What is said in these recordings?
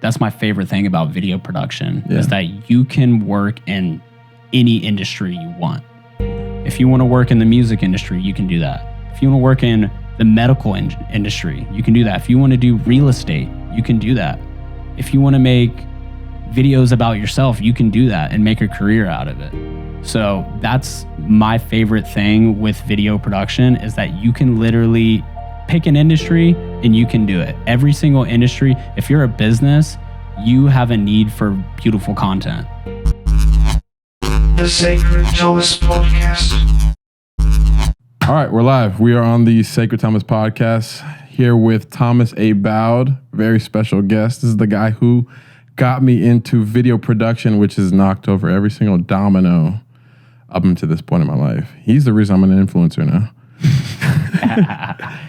that's my favorite thing about video production is that you can work in any industry you want. If you want to work in the music industry, you can do that. If you want to work in the medical industry, you can do that. If you want to do real estate, you can do that. If you want to make videos about yourself, you can do that and make a career out of it. So that's my favorite thing with video production is that you can literally pick an industry and you can do it. Every single industry, if you're a business, you have a need for beautiful content. The Sacred Thomas Podcast. All right, we're live. We are on the Sacred Thomas Podcast here with Thomas Abowd, very special guest. This is the guy who got me into video production, which has knocked over every single domino up until this point in my life. He's the reason I'm an influencer now.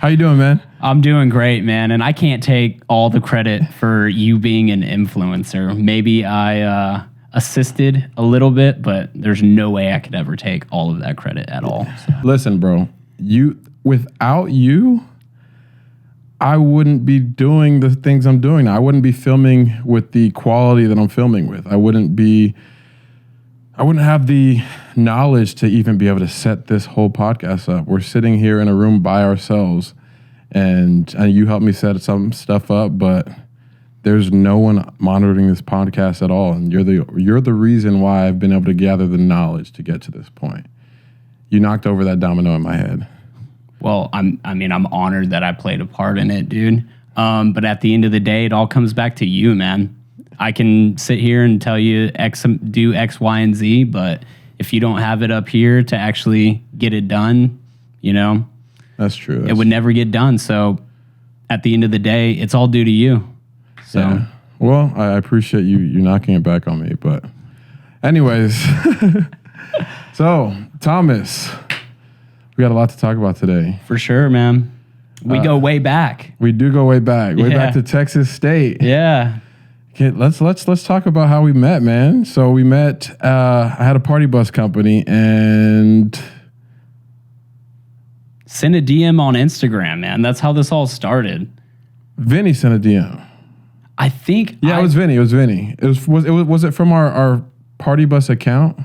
How you doing, man? I'm doing great, man. And I can't take all the credit for you being an influencer. Maybe I assisted a little bit, but there's no way I could ever take all of that credit at all. So. Listen, bro, without you, I wouldn't be doing the things I'm doing now. I wouldn't be filming with the quality that I'm filming with. I wouldn't have the knowledge to even be able to set this whole podcast up. We're sitting here in a room by ourselves, and you helped me set some stuff up, but there's no one monitoring this podcast at all. And you're the reason why I've been able to gather the knowledge to get to this point. You knocked over that domino in my head. Well, I'm honored that I played a part in it, dude. But at the end of the day, it all comes back to you, man. I can sit here and tell you do X, Y, and Z, but if you don't have it up here to actually get it done, That's true. It would never get done. So at the end of the day, it's all due to you. So, yeah. Well, I appreciate you knocking it back on me, but anyways. So, Thomas, we got a lot to talk about today. For sure, man. We go way back. We do go way back. Way back to Texas State. Yeah. Okay, let's talk about how we met, man. So we met. I had a party bus company and send a DM on Instagram, man. That's how this all started. Vinny sent a DM. I think. Yeah, it was Vinny. Was it from our party bus account?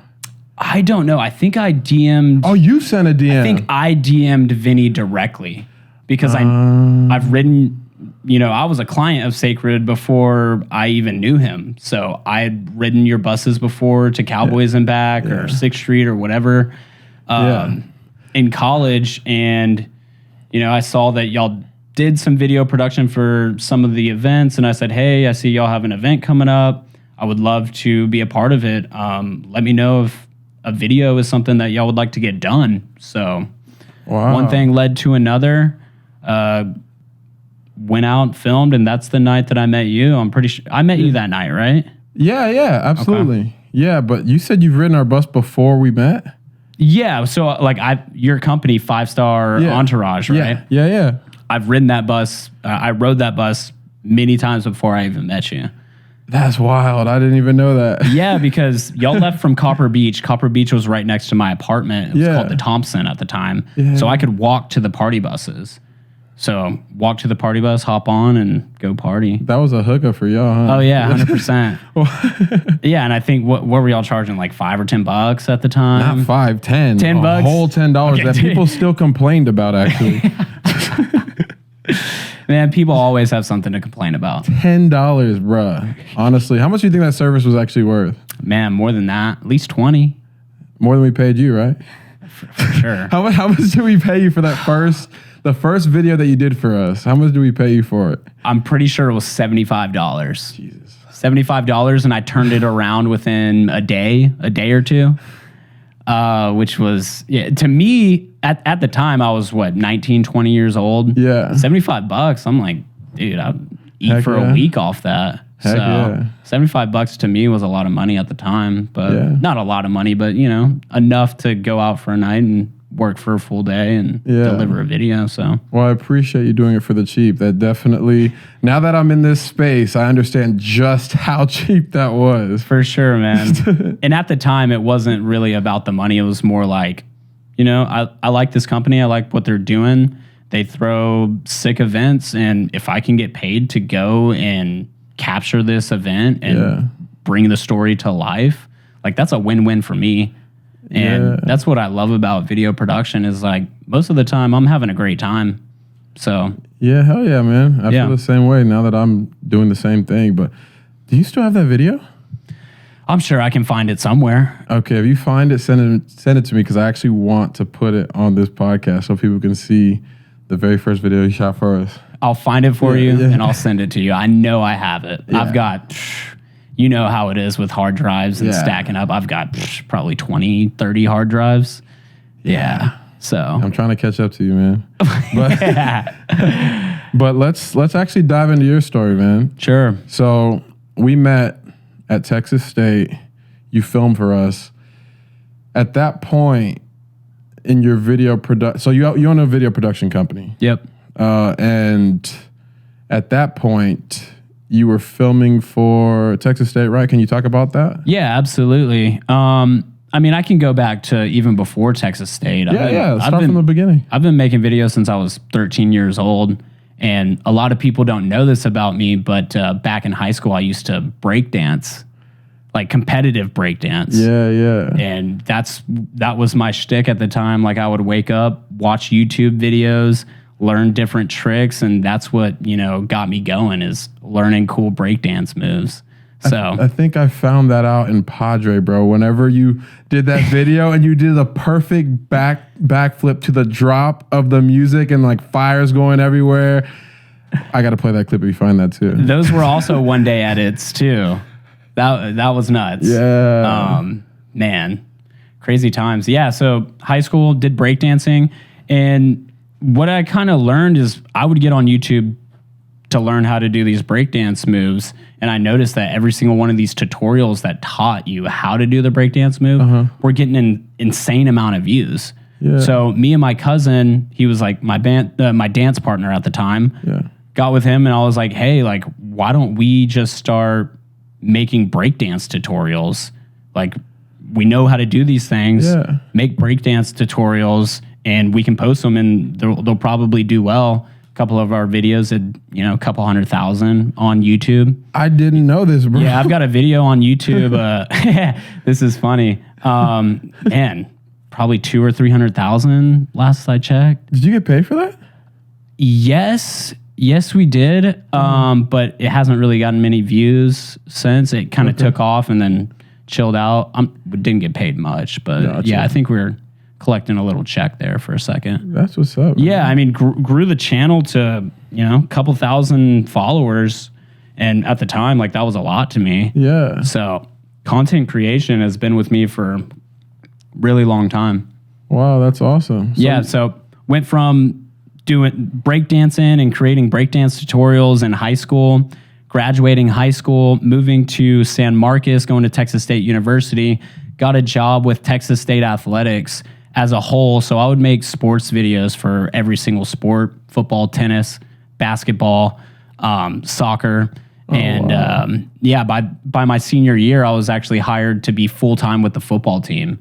I don't know. I think I DM'd. Oh, you sent a DM. I think I DM'd Vinny directly because I've written. I was a client of Sacred before I even knew him. So I had ridden your buses before to Cowboys and back or 6th Street or whatever in college. And, I saw that y'all did some video production for some of the events. And I said, hey, I see y'all have an event coming up. I would love to be a part of it. Let me know if a video is something that y'all would like to get done. So one thing led to another. Went out, filmed, and that's the night that I met you. I'm pretty sure I met you that night, right? Yeah, absolutely. Okay. Yeah, but you said you've ridden our bus before we met? Yeah, so your company, 5-Star Entourage, right? Yeah. I've ridden that bus. I rode that bus many times before I even met you. That's wild. I didn't even know that. Yeah, because y'all left from Copper Beach. Copper Beach was right next to my apartment. It was called the Thompson at the time. Yeah. So I could walk to the party buses. So walk to the party bus, hop on, and go party. That was a hookup for y'all, huh? Oh, yeah, 100%. Yeah, and I think, what were y'all charging, like $5 or $10 at the time? Not 5, 10. $10? A whole $10 that people still complained about, actually. Man, people always have something to complain about. $10, bruh. Honestly, how much do you think that service was actually worth? Man, more than that. At least 20. More than we paid you, right? For sure. How much did we pay you for that the first video that you did for us? How much do we pay you for it? I'm pretty sure it was $75. Jesus. $75, and I turned it around within a day or two, which was, to me, at the time, I was, 19, 20 years old? Yeah. $75, I'm like, dude, I'd eat for a week off that. $75 to me was a lot of money at the time, but not a lot of money, but, enough to go out for a night and work for a full day and deliver a video. So, well, I appreciate you doing it for the cheap. That definitely, now that I'm in this space, I understand just how cheap that was. For sure, man. And at the time, it wasn't really about the money. It was more like, I like this company. I like what they're doing. They throw sick events, and if I can get paid to go and capture this event and bring the story to life, like that's a win-win for me. And that's what I love about video production is like most of the time I'm having a great time. So yeah, hell yeah, man. I feel the same way now that I'm doing the same thing. But do you still have that video? I'm sure I can find it somewhere. Okay, if you find it, send it to me because I actually want to put it on this podcast so people can see the very first video you shot for us. I'll find it for you and I'll send it to you. I know I have it. Yeah. I've got, you know how it is with hard drives and stacking up. I've got probably 20, 30 hard drives. Yeah. So I'm trying to catch up to you, man. But let's actually dive into your story, man. Sure. So we met at Texas State. You filmed for us. At that point in your video production, so you own a video production company. Yep. And at that point, you were filming for Texas State, right? Can you talk about that? Yeah, absolutely. I mean, I can go back to even before Texas State. Start from the beginning. I've been making videos since I was 13 years old. And a lot of people don't know this about me, but back in high school, I used to break dance, like competitive break dance. Yeah. And that was my shtick at the time. Like I would wake up, watch YouTube videos, learn different tricks, and that's what, got me going is learning cool breakdance moves. So I think I found that out in Padre, bro. Whenever you did that video and you did the perfect backflip to the drop of the music and like fires going everywhere. I got to play that clip if you find that too. Those were also one day edits too. That was nuts. Yeah. Man, crazy times. Yeah. So high school did breakdancing, and what I kind of learned is I would get on YouTube to learn how to do these breakdance moves. And I noticed that every single one of these tutorials that taught you how to do the breakdance move were getting an insane amount of views. Yeah. So me and my cousin, he was like my dance partner at the time, got with him and I was like, hey, like, why don't we just start making breakdance tutorials? Like, we know how to do these things, make breakdance tutorials, and we can post them and they'll probably do well. Couple of our videos had, a couple 100,000 on YouTube. I didn't know this, bro. Yeah, I've got a video on YouTube. This is funny. Man, probably 200,000 or 300,000 last I checked. Did you get paid for that? Yes, we did. But it hasn't really gotten many views since. It kind of took off and then chilled out. We didn't get paid much, but yeah, I think we're collecting a little check there for a second. That's what's up. Yeah, I mean, grew the channel to, a couple thousand followers. And at the time, like, that was a lot to me. Yeah. So content creation has been with me for a really long time. Wow, that's awesome. So went from doing breakdancing and creating breakdance tutorials in high school, graduating high school, moving to San Marcos, going to Texas State University, got a job with Texas State Athletics as a whole. So I would make sports videos for every single sport: football, tennis, basketball, soccer. By my senior year, I was actually hired to be full-time with the football team.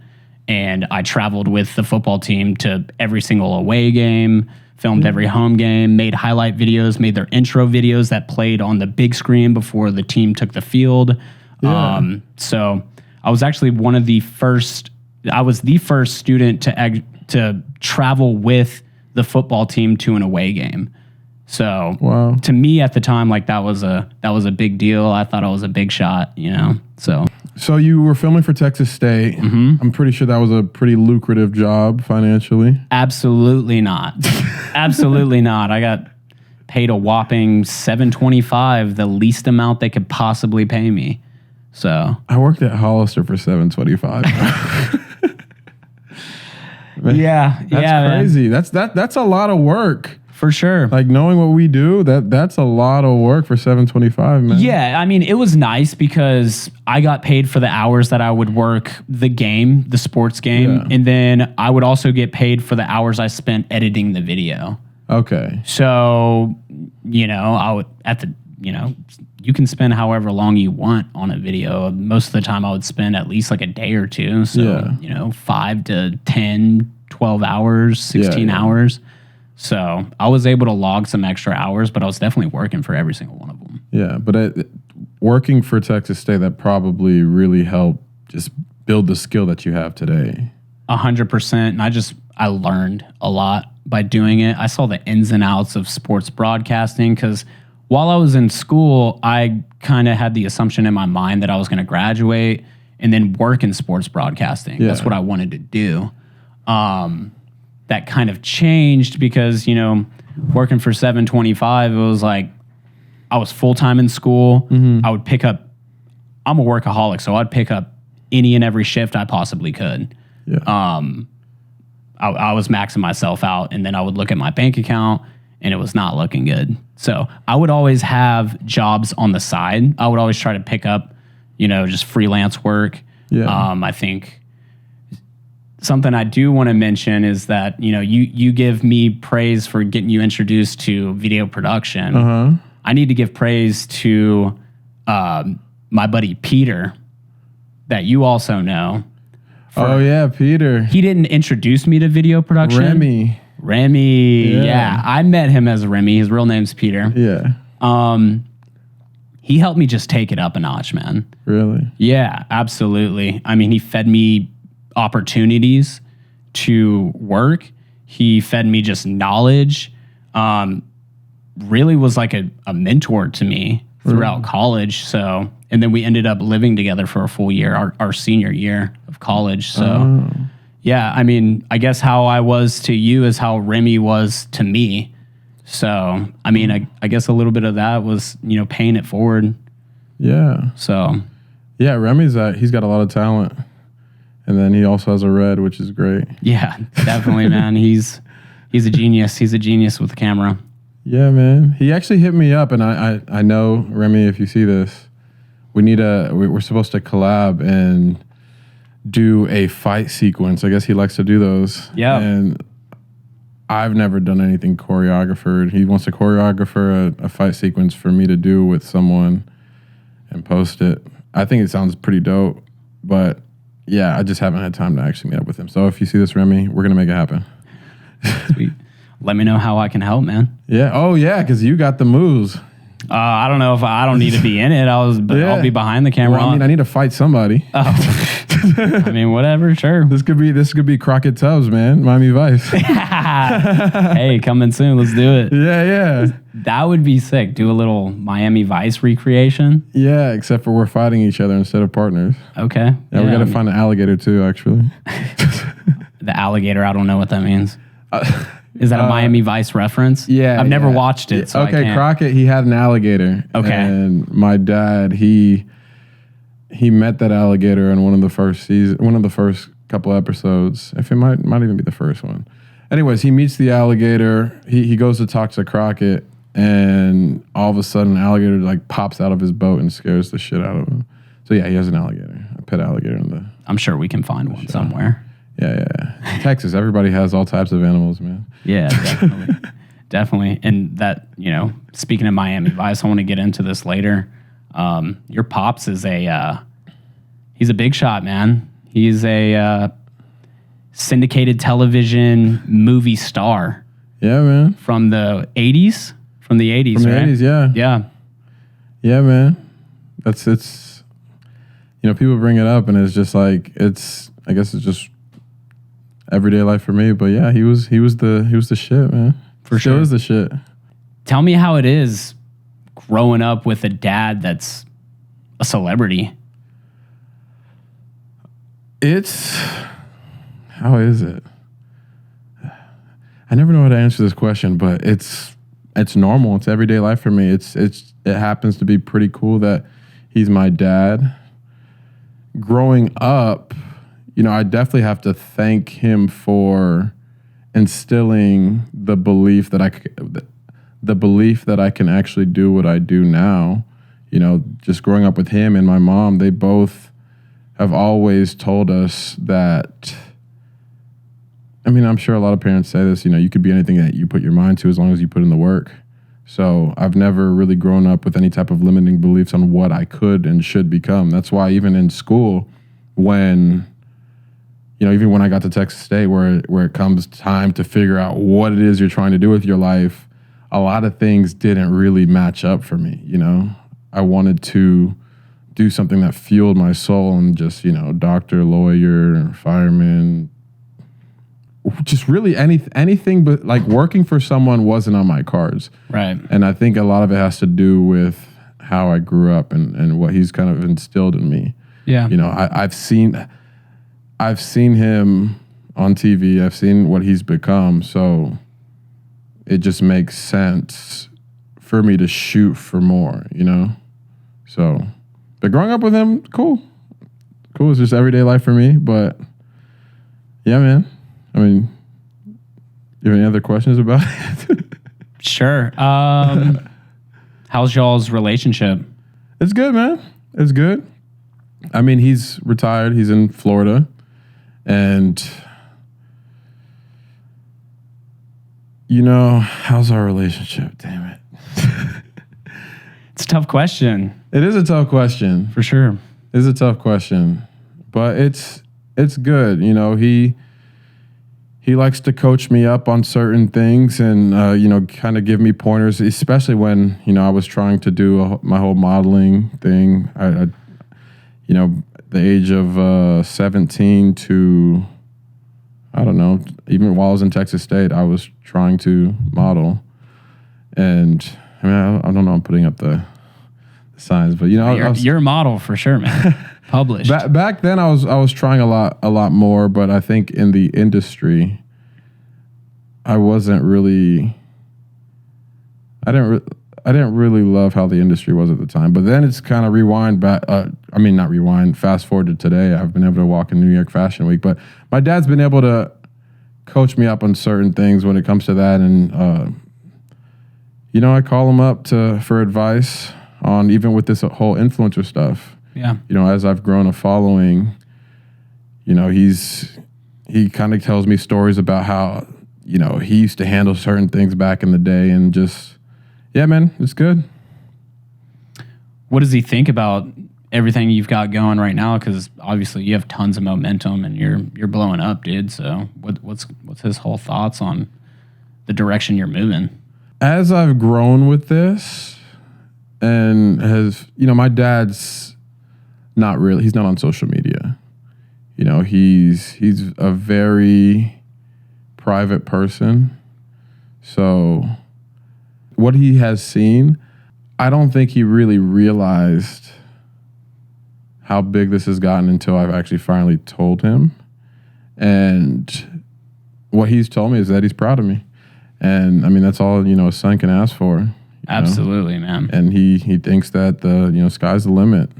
And I traveled with the football team to every single away game, filmed every home game, made highlight videos, made their intro videos that played on the big screen before the team took the field. So I was actually the first student to travel with the football team to an away game. So to me at the time, like that was a big deal. I thought I was a big shot, So you were filming for Texas State. I'm pretty sure that was a pretty lucrative job financially. Absolutely not. Absolutely not. I got paid a whopping $725, the least amount they could possibly pay me. So I worked at Hollister for $725. That's crazy. Man. That's a lot of work. For sure. Like knowing what we do, that's a lot of work for $725, man. Yeah, I mean, it was nice because I got paid for the hours that I would work the sports game, and then I would also get paid for the hours I spent editing the video. Okay. So, I would you can spend however long you want on a video. Most of the time I would spend at least like a day or two. So, 5 to 10, 12 hours, 16 hours. So I was able to log some extra hours, but I was definitely working for every single one of them. Yeah, but working for Texas State, that probably really helped just build the skill that you have today. 100%. And I learned a lot by doing it. I saw the ins and outs of sports broadcasting because while I was in school, I kind of had the assumption in my mind that I was going to graduate and then work in sports broadcasting. Yeah. That's what I wanted to do. That kind of changed because, working for 725, it was like I was full-time in school. I would pick up, I'm a workaholic, so I'd pick up any and every shift I possibly could. Yeah. I was maxing myself out, and then I would look at my bank account, and it was not looking good. So I would always have jobs on the side. I would always try to pick up, just freelance work. Yeah. I think something I do want to mention is that, you give me praise for getting you introduced to video production. I need to give praise to my buddy Peter, that you also know. Oh, yeah, Peter. He didn't introduce me to video production. Remy. Yeah. I met him as Remy. His real name's Peter. Yeah. He helped me just take it up a notch, man. Really? Yeah, absolutely. I mean, he fed me opportunities to work. He fed me just knowledge. Really was like a mentor to me throughout college. So, and then we ended up living together for a full year, our senior year of college. So, yeah, I mean, I guess how I was to you is how Remy was to me. So, I mean, I guess a little bit of that was, paying it forward. Yeah. So. Yeah, Remy's he's got a lot of talent. And then he also has a red, which is great. Yeah, definitely, man. He's a genius. He's a genius with the camera. Yeah, man. He actually hit me up, and I know, Remy, if you see this, we're supposed to collab and do a fight sequence. I guess he likes to do those. Yeah. And I've never done anything choreographed. He wants to choreograph a fight sequence for me to do with someone and post it. I think it sounds pretty dope, but yeah, I just haven't had time to actually meet up with him. So if you see this, Remy, we're going to make it happen. Sweet. Let me know how I can help, man. Yeah. Oh, yeah, because you got the moves. I don't know if I don't need to be in it. I'll be behind the camera. Well, I mean, I need to fight somebody. Oh. I mean, whatever, sure. This could be Crockett Tubbs, man. Miami Vice. Hey, coming soon. Let's do it. Yeah. That would be sick. Do a little Miami Vice recreation. Yeah, except for we're fighting each other instead of partners. Okay. Yeah, we got to find an alligator too, actually. The alligator, I don't know what that means. Is that a Miami Vice reference? Yeah. I've never watched it, so okay, Crockett, he had an alligator. Okay. And my dad, he met that alligator in one of the first couple episodes. If it might even be the first one. Anyways, he meets the alligator. He goes to talk to Crockett, and all of a sudden, an alligator like pops out of his boat and scares the shit out of him. So yeah, he has an alligator, a pet alligator in the. I'm sure we can find one somewhere. Yeah. Texas, everybody has all types of animals, man. Yeah, definitely. Definitely. And that, speaking of Miami Vice, I want to get into this later. Your pops is he's a big shot, man. He's a syndicated television movie star. Yeah, man. From the 80s? From the 80s, From the right? 80s, yeah. Yeah. Yeah, man. It's people bring it up and it's just like, I guess it's just everyday life for me. But yeah, he was the shit, man. For sure. Still is the shit. Tell me how it is growing up with a dad that's a celebrity. How is it? I never know how to answer this question, but it's normal. It's everyday life for me. It happens to be pretty cool that he's my dad. Growing up, I definitely have to thank him for instilling the belief that I can actually do what I do now. Just growing up with him and my mom, they both have always told us that, I'm sure a lot of parents say this, you could be anything that you put your mind to as long as you put in the work. So I've never really grown up with any type of limiting beliefs on what I could and should become. That's why even in school, when I got to Texas State, where it comes time to figure out what it is you're trying to do with your life, a lot of things didn't really match up for me, I wanted to do something that fueled my soul, and just, doctor, lawyer, fireman, just really anything, but like working for someone wasn't on my cards. Right. And I think a lot of it has to do with how I grew up and what he's kind of instilled in me. Yeah. I've seen him on TV. I've seen what he's become. So it just makes sense for me to shoot for more, So, but growing up with him, cool. It's just everyday life for me. But yeah, man. I mean, you have any other questions about it? Sure. How's y'all's relationship? It's good, man. It's good. I mean, he's retired. He's in Florida. And, how's our relationship? Damn it. It's a tough question. It is a tough question. For sure. It is a tough question. But it's good. He likes to coach me up on certain things and, kind of give me pointers, especially when, I was trying to do my whole modeling thing. I the age of 17 to, I don't know, even while I was in Texas State, I was trying to model. And, I mean, I don't know, I'm putting up the signs, but, you're a model for sure, man. Published. Back then, I was trying a lot more, but I think in the industry, I wasn't really. I didn't really love how the industry was at the time. But then it's kind of rewind back. Not rewind. Fast forward to today. I've been able to walk in New York Fashion Week, but my dad's been able to coach me up on certain things when it comes to that, and I call him up for advice on even with this whole influencer stuff. Yeah. As I've grown a following, he kind of tells me stories about how, he used to handle certain things back in the day, and just, yeah, man, it's good. What does he think about everything you've got going right now? Because obviously you have tons of momentum and you're blowing up, dude. So what's his whole thoughts on the direction you're moving? As I've grown with this, and my dad's he's not on social media. He's a very private person. So what he has seen, I don't think he really realized how big this has gotten until I've actually finally told him. And what he's told me is that he's proud of me. And I mean, that's all, a son can ask for. Absolutely, man. And he thinks that the, sky's the limit.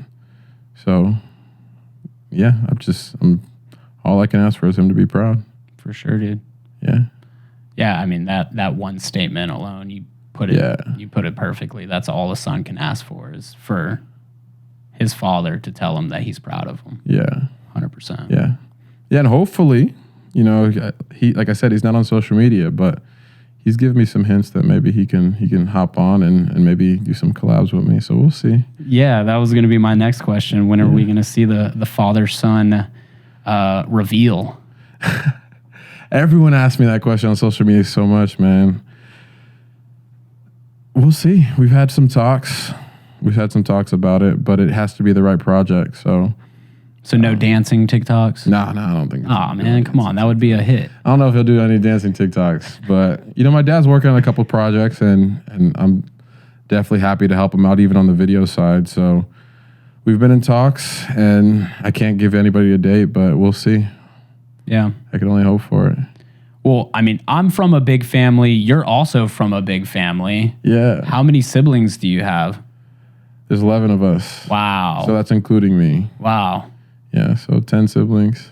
So yeah, I'm all I can ask for is him to be proud. For sure, dude. Yeah. Yeah, I mean that one statement alone, you put it perfectly. That's all a son can ask for, is for his father to tell him that he's proud of him. Yeah. 100%. Yeah. Yeah, and hopefully, he, like I said, he's not on social media, but he's given me some hints that maybe he can hop on and maybe do some collabs with me. So we'll see. Yeah, that was going to be my next question. When are we going to see the father-son reveal? Everyone asks me that question on social media so much, man. We'll see. We've had some talks about it, but it has to be the right project. So no dancing TikToks? No, I don't think. Oh man, come on, that would be a hit. I don't know if he'll do any dancing TikToks, but my dad's working on a couple projects, and I'm definitely happy to help him out, even on the video side. So we've been in talks, and I can't give anybody a date, but we'll see. Yeah, I can only hope for it. Well, I mean, I'm from a big family. You're also from a big family. Yeah. How many siblings do you have? There's 11 of us. Wow. So that's including me. Wow. Yeah, so 10 siblings.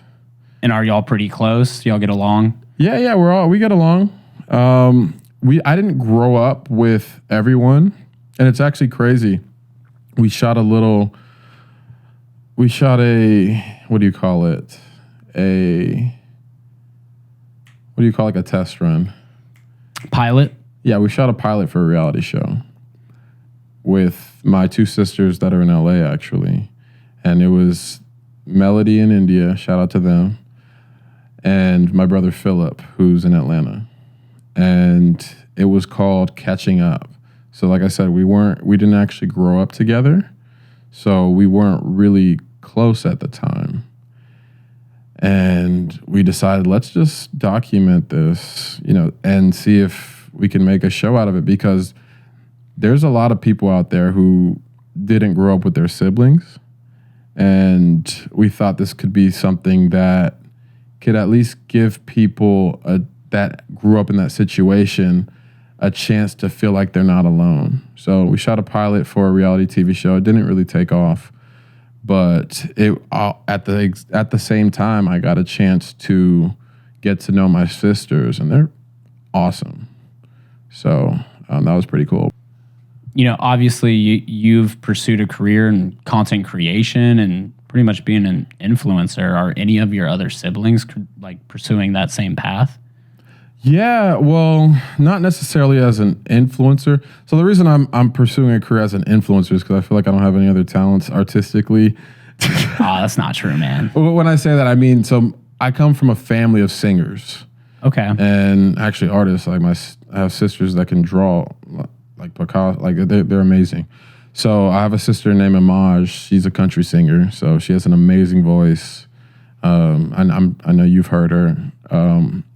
And are y'all pretty close? Y'all get along? Yeah, we get along. I didn't grow up with everyone, and it's actually crazy. We shot a, what do you call it? Like a test run? Pilot? Yeah, we shot a pilot for a reality show with my two sisters that are in LA, actually. And it was Melody in India, shout out to them, and my brother Philip, who's in Atlanta. And it was called Catching Up. So like I said, we didn't actually grow up together. So we weren't really close at the time. And we decided, let's just document this, and see if we can make a show out of it, because there's a lot of people out there who didn't grow up with their siblings. And we thought this could be something that could at least give people that grew up in that situation a chance to feel like they're not alone. So we shot a pilot for a reality TV show. It didn't really take off. But at the same time, I got a chance to get to know my sisters, and they're awesome. So that was pretty cool. Obviously, you've pursued a career in content creation and pretty much being an influencer. Are any of your other siblings like pursuing that same path? Yeah, well, not necessarily as an influencer. So the reason I'm pursuing a career as an influencer is because I feel like I don't have any other talents artistically. Oh, that's not true, man. When I say that, I mean, so I come from a family of singers. Okay. And actually artists. Like I have sisters that can draw, like Picasso. Like they're amazing. So I have a sister named Abowd. She's a country singer. So she has an amazing voice. I know you've heard her.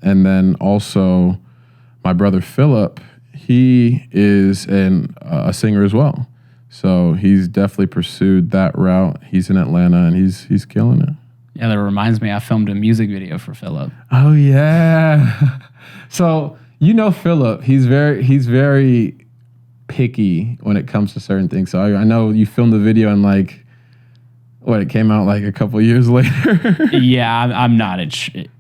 And then also my brother Philip, he is a singer as well. So he's definitely pursued that route. He's in Atlanta and he's killing it. Yeah, that reminds me, I filmed a music video for Philip. Oh yeah. So Philip, he's very picky when it comes to certain things. So I know you filmed the video and like, it came out like a couple years later. Yeah, I'm not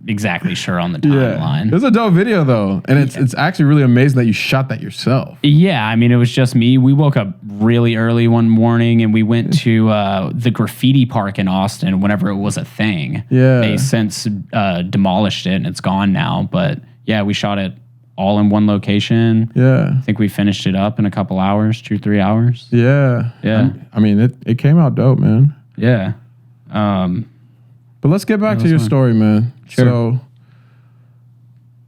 exactly sure on the timeline. It was a dope video though, and it's actually really amazing that you shot that yourself. Yeah, I mean, it was just me. We woke up really early one morning and we went to the graffiti park in Austin whenever it was a thing. Yeah. They since demolished it and it's gone now. But yeah, we shot it all in one location. Yeah. I think we finished it up in a couple hours, 2-3 hours. Yeah. Yeah. I mean, it came out dope, man. Yeah. But let's get back to your story, man. Sure. So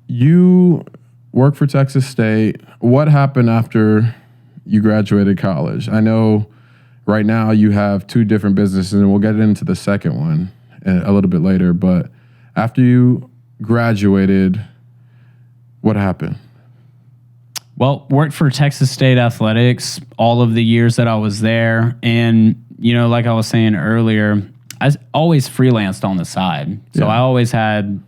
you work for Texas State. What happened after you graduated college? I know right now you have 2 different businesses, and we'll get into the second one a little bit later. But after you graduated, what happened? Well, worked for Texas State Athletics all of the years that I was there. And, like I was saying earlier, I always freelanced on the side. So I always had,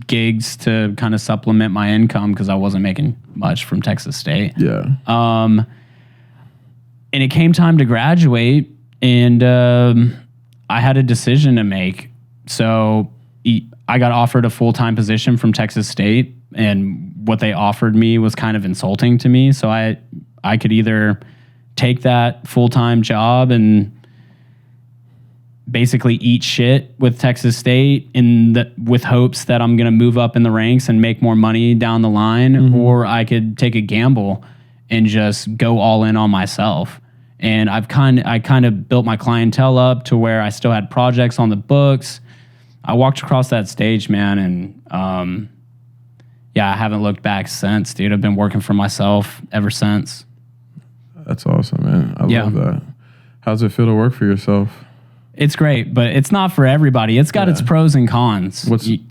gigs to kind of supplement my income because I wasn't making much from Texas State. Yeah. And it came time to graduate, and I had a decision to make. So I got offered a full-time position from Texas State, and what they offered me was kind of insulting to me. So I could either take that full-time job and basically eat shit with Texas State with hopes that I'm going to move up in the ranks and make more money down the line, or I could take a gamble and just go all in on myself. And I kind of built my clientele up to where I still had projects on the books. I walked across that stage, man, and I haven't looked back since, dude. I've been working for myself ever since. That's awesome, man. I love that. How's it feel to work for yourself? It's great, but it's not for everybody. It's got its pros and cons.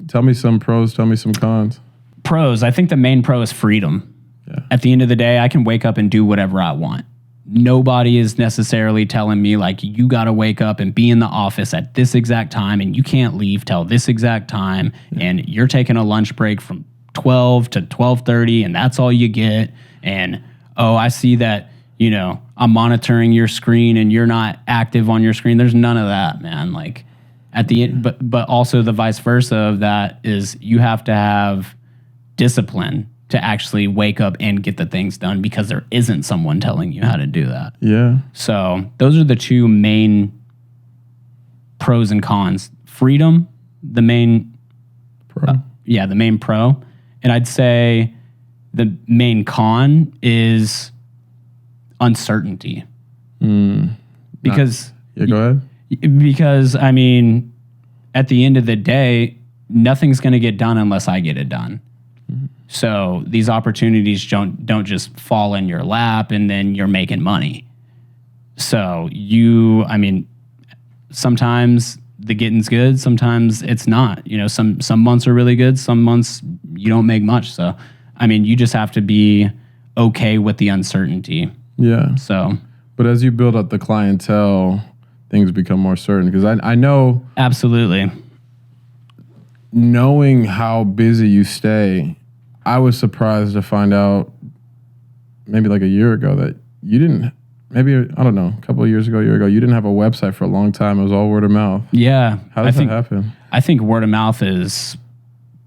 Tell me some pros, tell me some cons. Pros, I think the main pro is freedom. Yeah. At the end of the day, I can wake up and do whatever I want. Nobody is necessarily telling me, like, you got to wake up and be in the office at this exact time, and you can't leave till this exact time, and you're taking a lunch break from 12 to 12:30, and that's all you get. And, I see that, I'm monitoring your screen and you're not active on your screen. There's none of that, man. Like, at the end, but also the vice versa of that is you have to have discipline to actually wake up and get the things done because there isn't someone telling you how to do that. Yeah. So those are the 2 main pros and cons. Freedom, the main Pro. The main pro. And I'd say the main con is uncertainty. Because go ahead. Because I mean, at the end of the day, nothing's going to get done unless I get it done. So these opportunities don't just fall in your lap and then you're making money. So sometimes the getting's good, sometimes it's not. Some months are really good, some months you don't make much. So, you just have to be okay with the uncertainty. Yeah. So, but as you build up the clientele, things become more certain. Because I know... Absolutely. Knowing how busy you stay, I was surprised to find out maybe like a year ago that you didn't... Maybe, I don't know, a couple of years ago, a year ago, you didn't have a website for a long time. It was all word of mouth. Yeah. How does that happen? I think word of mouth is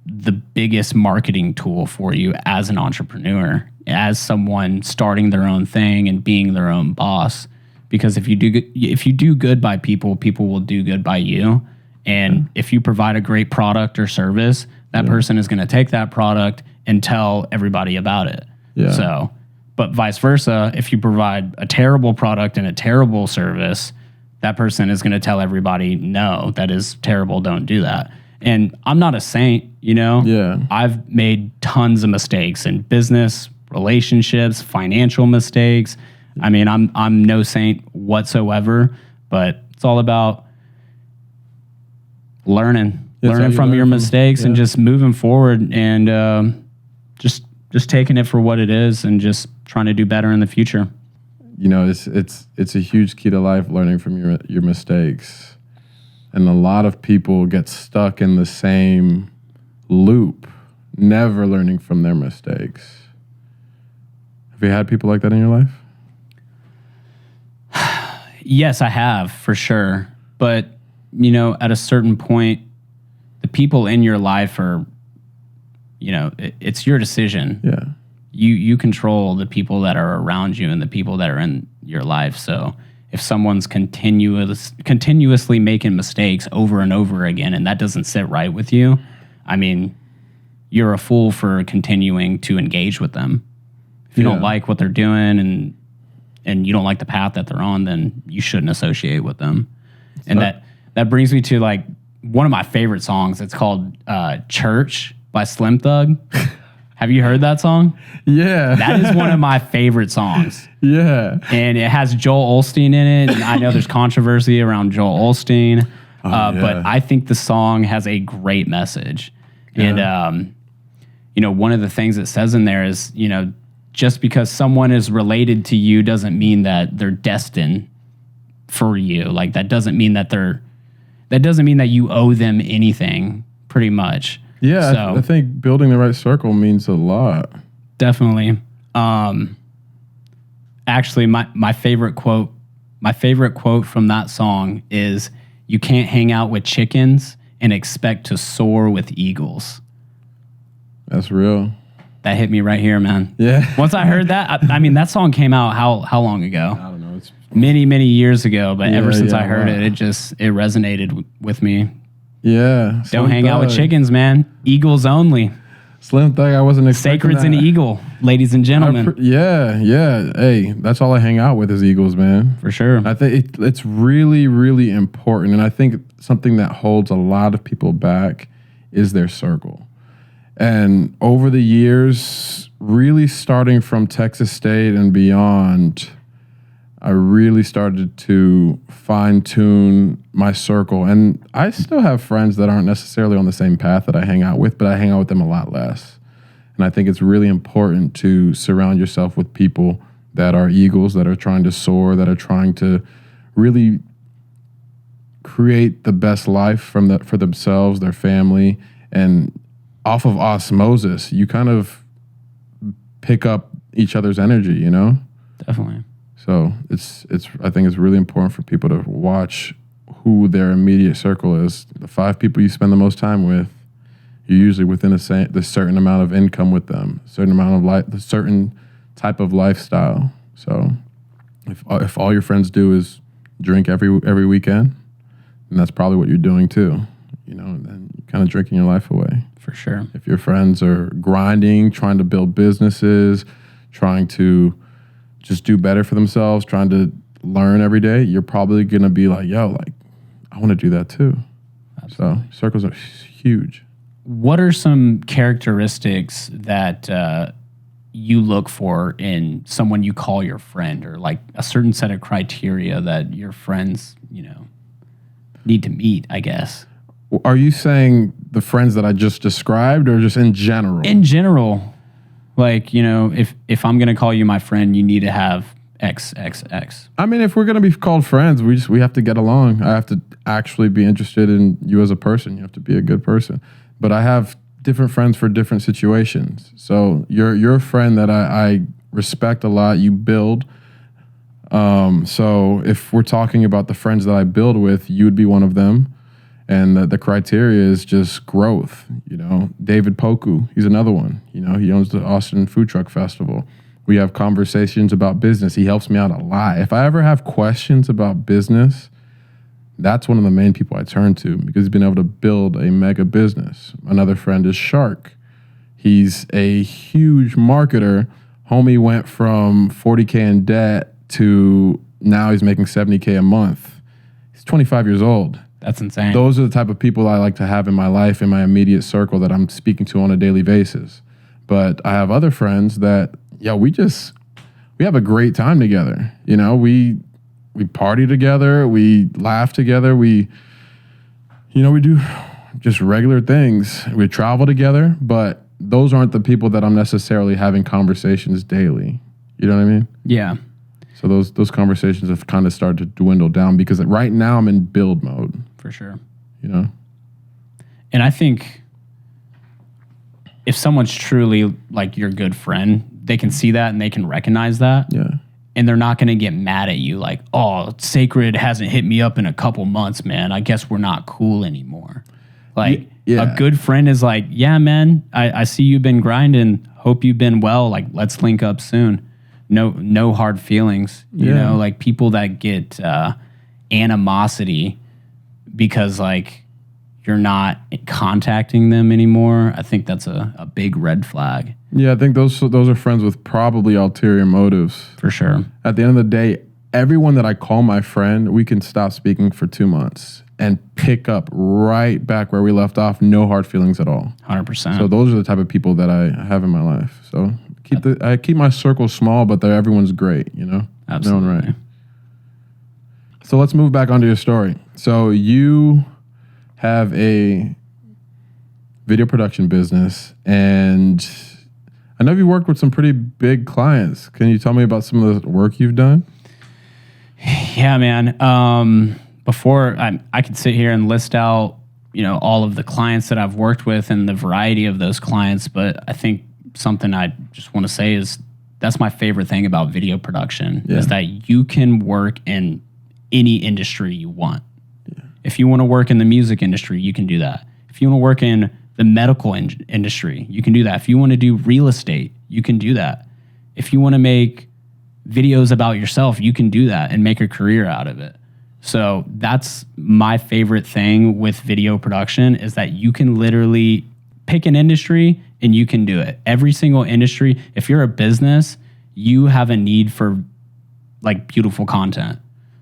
the biggest marketing tool for you as an entrepreneur, as someone starting their own thing and being their own boss. Because if you do good by people, people will do good by you. And if you provide a great product or service, that person is going to take that product and tell everybody about it. Yeah. So... But vice versa, if you provide a terrible product and a terrible service, that person is going to tell everybody, no, that is terrible, don't do that. And I'm not a saint, Yeah. I've made tons of mistakes in business, relationships, financial mistakes. I'm no saint whatsoever, but it's all about learning from your mistakes and just moving forward and just taking it for what it is and just trying to do better in the future. It's a huge key to life, learning from your mistakes. And a lot of people get stuck in the same loop, never learning from their mistakes. Have you had people like that in your life? Yes, I have, for sure. But, at a certain point, the people in your life are, it's your decision. Yeah. You control the people that are around you and the people that are in your life. So if someone's continuously making mistakes over and over again, and that doesn't sit right with you, you're a fool for continuing to engage with them. If you don't like what they're doing and you don't like the path that they're on, then you shouldn't associate with them. And that brings me to like one of my favorite songs. It's called Church by Slim Thug. Have you heard that song? Yeah. That is one of my favorite songs. Yeah. And it has Joel Osteen in it. And I know there's controversy around Joel Osteen. But I think the song has a great message. Yeah. And, one of the things it says in there is, just because someone is related to you doesn't mean that they're destined for you. Like, that doesn't mean that you owe them anything, pretty much. Yeah, so, I think building the right circle means a lot. Definitely. Actually, my favorite quote from that song is, "You can't hang out with chickens and expect to soar with eagles." That's real. That hit me right here, man. Yeah. Once I heard that, that song came out how long ago? I don't know. It's many years ago, but ever since I heard it resonated with me. Yeah. Don't hang out with chickens, man. Eagles only. Slim Thug, I wasn't expecting Sacred's that. an eagle, ladies and gentlemen. Yeah. Hey, that's all I hang out with is eagles, man. For sure. I think it's really, really important. And I think something that holds a lot of people back is their circle. And over the years, really starting from Texas State and beyond, I really started to fine-tune my circle. And I still have friends that aren't necessarily on the same path that I hang out with, but I hang out with them a lot less. And I think it's really important to surround yourself with people that are eagles, that are trying to soar, that are trying to really create the best life for themselves, their family. And off of osmosis, you kind of pick up each other's energy, Definitely. So I think it's really important for people to watch who their immediate circle is. The 5 people you spend the most time with, you're usually within the certain amount of income with them, certain amount of life, the certain type of lifestyle. So if all your friends do is drink every weekend, then that's probably what you're doing too. And then you're kind of drinking your life away. For sure. If your friends are grinding, trying to build businesses, trying to just do better for themselves, trying to learn every day, you're probably going to be like, I want to do that too. Absolutely. So circles are huge. what are some characteristics that you look for in someone you call your friend, or like a certain set of criteria that your friends, need to meet, I guess? Are you saying the friends that I just described, or just in general? In general, like, if I'm going to call you my friend, you need to have XXX. I mean, if we're going to be called friends, we have to get along. I have to actually be interested in you as a person. You have to be a good person. But I have different friends for different situations. So you're a friend that I respect a lot. You build. So if we're talking about the friends that I build with, you would be one of them. And the criteria is just growth. David Poku, he's another one. He owns the Austin Food Truck Festival. We have conversations about business. He helps me out a lot. If I ever have questions about business, that's one of the main people I turn to, because he's been able to build a mega business. Another friend is Shark. He's a huge marketer. Homie went from 40K in debt to now he's making 70K a month. He's 25 years old. That's insane. Those are the type of people I like to have in my life, in my immediate circle, that I'm speaking to on a daily basis. But I have other friends that, we have a great time together. We party together, we laugh together, we do just regular things. We travel together, but those aren't the people that I'm necessarily having conversations daily. You know what I mean? Yeah. So those conversations have kind of started to dwindle down, because right now I'm in build mode. For sure. And I think if someone's truly like your good friend, they can see that and they can recognize that. Yeah. And they're not going to get mad at you like, oh, Sacred hasn't hit me up in a couple months, man. I guess we're not cool anymore. Like, a good friend is like, yeah, man, I see you've been grinding. Hope you've been well. Like, let's link up soon. No hard feelings. Like people that get animosity because like you're not contacting them anymore. I think that's a big red flag. Yeah, I think those are friends with probably ulterior motives. For sure. At the end of the day, everyone that I call my friend, we can stop speaking for 2 months and pick up right back where we left off. No hard feelings at all. 100%. So those are the type of people that I have in my life. So I keep my circle small, but everyone's great, Absolutely. Their own right. So let's move back onto your story. So you have a video production business, and I know you worked with some pretty big clients. Can you tell me about some of the work you've done? Yeah, man. Before I could sit here and list out, all of the clients that I've worked with and the variety of those clients, but I think something I just want to say is that's my favorite thing about video production is that you can work in any industry you want. Yeah. If you want to work in the music industry, you can do that. If you want to work in the medical industry, you can do that. If you want to do real estate, you can do that. If you want to make videos about yourself, you can do that and make a career out of it. So that's my favorite thing with video production is that you can literally pick an industry and you can do it. Every single industry, if you're a business, you have a need for like beautiful content.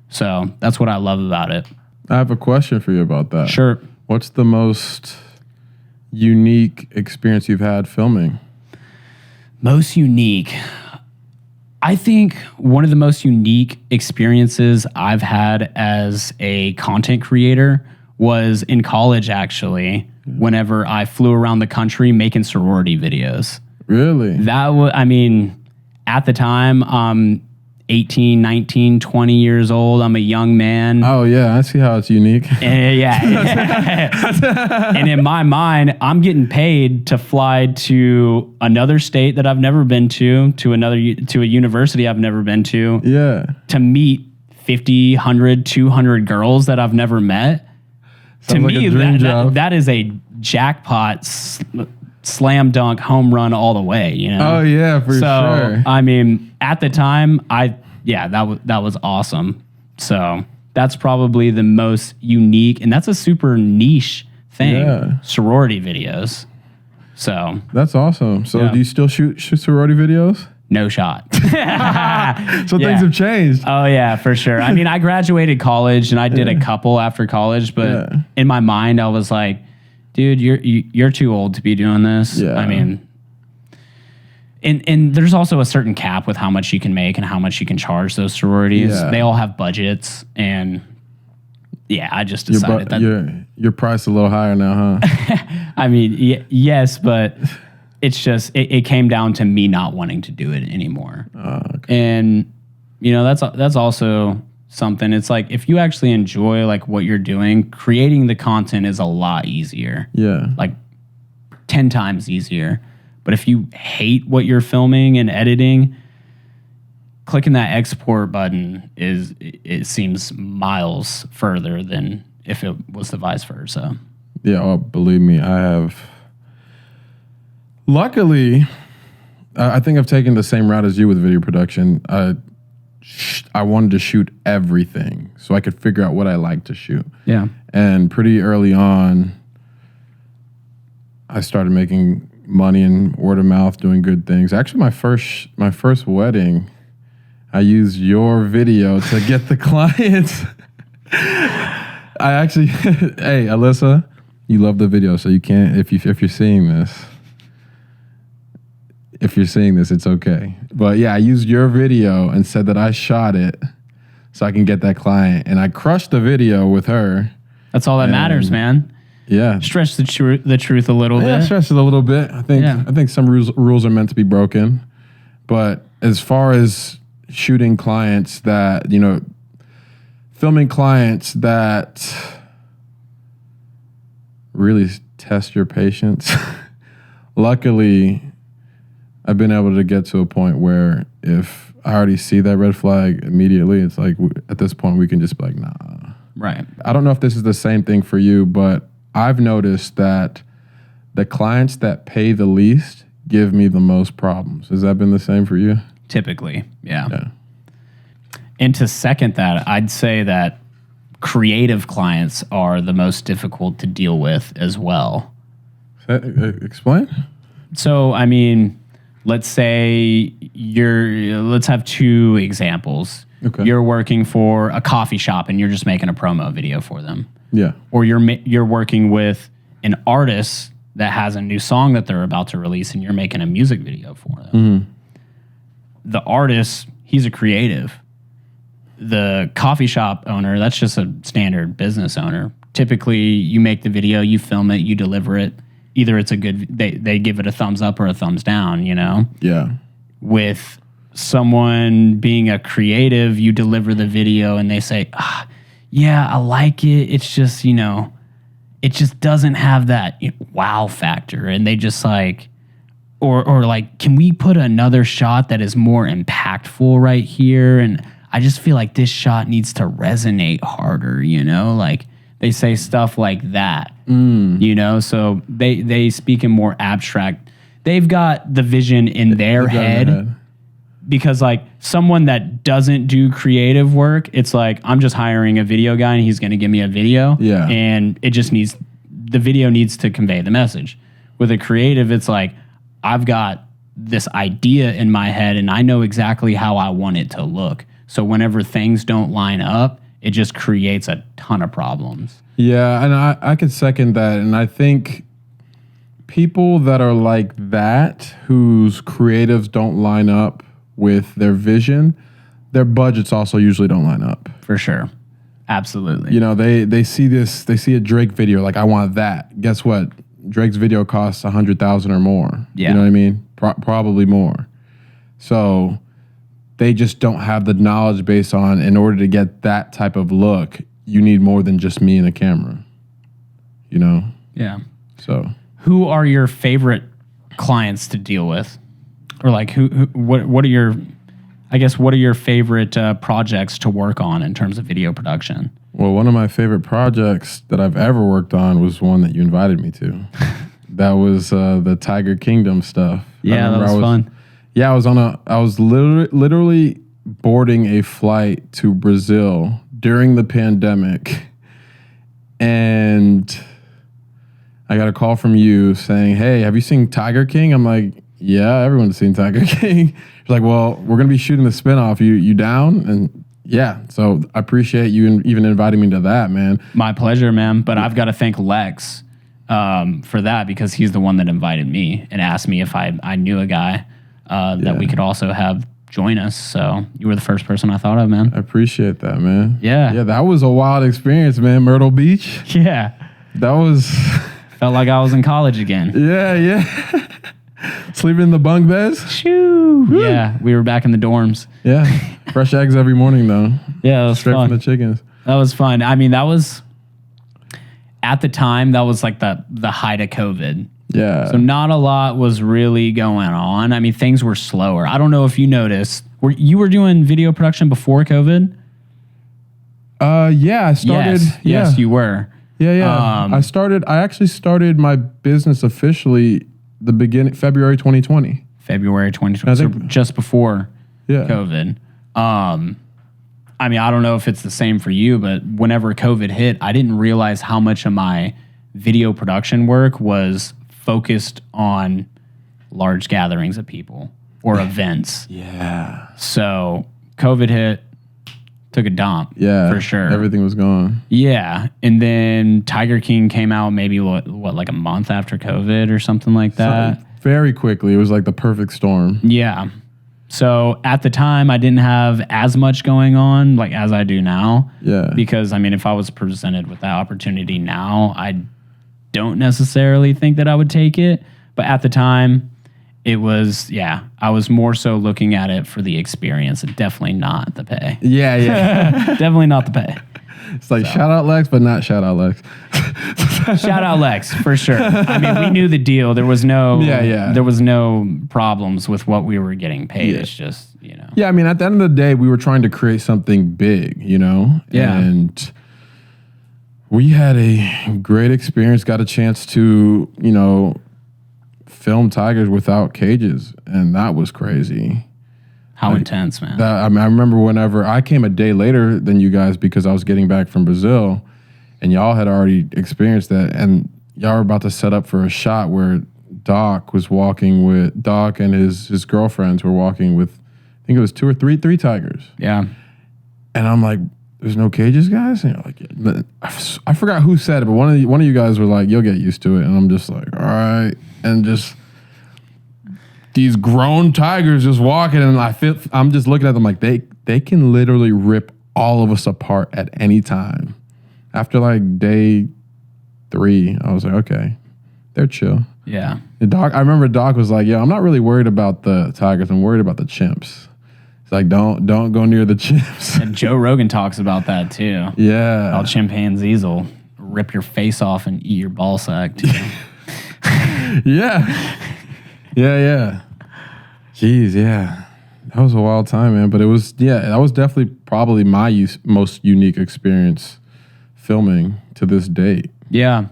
So that's what I love about it. I have a question for you about that. Sure. What's the most unique experience you've had filming? Most unique. I think one of the most unique experiences I've had as a content creator was in college, actually, whenever I flew around the country making sorority videos. Really? That was, at the time, 18, 19, 20 years old. I'm a young man. Oh, yeah. I see how it's unique. Yeah. And in my mind, I'm getting paid to fly to another state that I've never been to a university I've never been to. Yeah. To meet 50, 100, 200 girls that I've never met. Sounds to like me, a dream job. that is a jackpot, slam dunk, home run all the way, Oh, yeah, for sure. At the time, that was awesome. So that's probably the most unique, and that's a super niche thing. Yeah. Sorority videos. So that's awesome. So do you still shoot sorority videos? No shot. So things have changed. Oh yeah, for sure. I graduated college and I did a couple after college, but in my mind I was like, dude, you're too old to be doing this. Yeah. I mean, and there's also a certain cap with how much you can make and how much you can charge those sororities. Yeah. They all have budgets, and yeah, I just decided that your price a little higher now, huh? I mean, yes, but it's just it came down to me not wanting to do it anymore. Okay. And that's also something. It's like if you actually enjoy like what you're doing, creating the content is a lot easier. Yeah. Like 10 times easier. But if you hate what you're filming and editing, clicking that export button it seems miles further than if it was the vice versa. Yeah, oh, believe me, I have. Luckily, I think I've taken the same route as you with video production. I wanted to shoot everything so I could figure out what I like to shoot. Yeah. And pretty early on, I started making money and word of mouth, doing good things. Actually, my first wedding, I used your video to get the clients. I actually, hey, Alyssa, you love the video, so you can't, if you're seeing this, it's okay. But yeah, I used your video and said that I shot it so I can get that client. And I crushed the video with her. That's all that matters, man. Yeah. Stretch the truth a little Yeah, bit. stretch it a little bit. I think some rules are meant to be broken. But as far as shooting clients that, filming clients that really test your patience, luckily, I've been able to get to a point where if I already see that red flag immediately, it's like at this point we can just be like, nah. Right. I don't know if this is the same thing for you, but I've noticed that the clients that pay the least give me the most problems. Has that been the same for you? Typically, yeah. And to second that, I'd say that creative clients are the most difficult to deal with as well. Explain? So, I mean, let's say let's have two examples. Okay. You're working for a coffee shop and you're just making a promo video for them. Yeah. Or you're working with an artist that has a new song that they're about to release and you're making a music video for them. Mm-hmm. The artist, he's a creative. The coffee shop owner, that's just a standard business owner. Typically, you make the video, you film it, you deliver it. Either it's a good, they give it a thumbs up or a thumbs down, Yeah. With someone being a creative, you deliver the video and they say, yeah, I like it. It's just, it just doesn't have that wow factor. And they just like, or like, can we put another shot that is more impactful right here? And I just feel like this shot needs to resonate harder, like they say stuff like that, so they speak in more abstract. They've got the vision in their head. Because like someone that doesn't do creative work, it's like, I'm just hiring a video guy and he's going to give me a video. Yeah. And the video needs to convey the message. With a creative, it's like, I've got this idea in my head and I know exactly how I want it to look. So whenever things don't line up, it just creates a ton of problems. Yeah, and I could second that. And I think people that are like that, whose creatives don't line up with their vision, their budgets also usually don't line up. For sure. Absolutely. They see a Drake video, like, I want that. Guess what? Drake's video costs $100,000 or more. Yeah. You know what I mean? Probably more. So they just don't have the knowledge base on, in order to get that type of look, you need more than just me and a camera. Yeah. So who are your favorite clients to deal with? Or like what are your favorite projects to work on in terms of video production? Well, one of my favorite projects that I've ever worked on was one that you invited me to. That was the Tiger Kingdom stuff. Yeah, that was fun. Yeah, I was literally boarding a flight to Brazil during the pandemic, and I got a call from you saying, "Hey, have you seen Tiger King?" I'm like, "Yeah, everyone's seen Tiger King." She's like, "Well, we're gonna be shooting the spinoff. You down?" And yeah, so I appreciate you even inviting me to that, man. My pleasure, man. But I've got to thank Lex for that because he's the one that invited me and asked me if I knew a guy that we could also have join us. So you were the first person I thought of, man. I appreciate that, man. Yeah. Yeah, that was a wild experience, man. Myrtle Beach. Yeah. That was... Felt like I was in college again. Yeah. Sleeping in the bunk beds. Shoo. Yeah, we were back in the dorms. Yeah. Fresh eggs every morning, though. Yeah, it was Straight fun. from the chickens. That was fun. I mean, that was... At the time, that was like the height of COVID. Yeah. So not a lot was really going on. I mean, things were slower. I don't know if you noticed. You were doing video production before COVID? Yeah, I started. Yes, you were. Yeah. I actually started my business officially the beginning February 2020. February 2020. So just before COVID. I mean, I don't know if it's the same for you, but whenever COVID hit, I didn't realize how much of my video production work was focused on large gatherings of people or events. Yeah. So COVID hit, took a dump. Yeah. For sure. Everything was gone. Yeah. And then Tiger King came out maybe what like a month after COVID or something like that. So very quickly. It was like the perfect storm. Yeah. So at the time I didn't have as much going on like as I do now. Yeah. Because I mean, if I was presented with that opportunity now, I don't necessarily think that I would take it. But at the time, it was, I was more so looking at it for the experience and definitely not the pay. Yeah. Definitely not the pay. It's like shout out Lex, but not shout out Lex. Shout out Lex, for sure. I mean, we knew the deal. There was no there was no problems with what we were getting paid. It's just, Yeah, I mean, at the end of the day, we were trying to create something big, Yeah. And we had a great experience, got a chance to, film tigers without cages, and that was crazy. How intense, man. I remember whenever I came a day later than you guys because I was getting back from Brazil, and y'all had already experienced that, and y'all were about to set up for a shot where Doc and his girlfriends were walking with, I think it was three tigers. Yeah. And I'm like, there's no cages, guys? And you're like, yeah. I forgot who said it, but one of you guys were like, you'll get used to it. And I'm just like, all right. And just these grown tigers just walking, and I'm just looking at them like they can literally rip all of us apart at any time. After like day 3, I was like, okay, they're chill. Yeah. I remember Doc was like, I'm not really worried about the tigers. I'm worried about the chimps. It's like, don't go near the chimps. And Joe Rogan talks about that too. Yeah. How chimpanzees will rip your face off and eat your ball sack too. Yeah. Jeez, yeah. That was a wild time, man. But it was, that was definitely probably my most unique experience filming to this date. Yeah.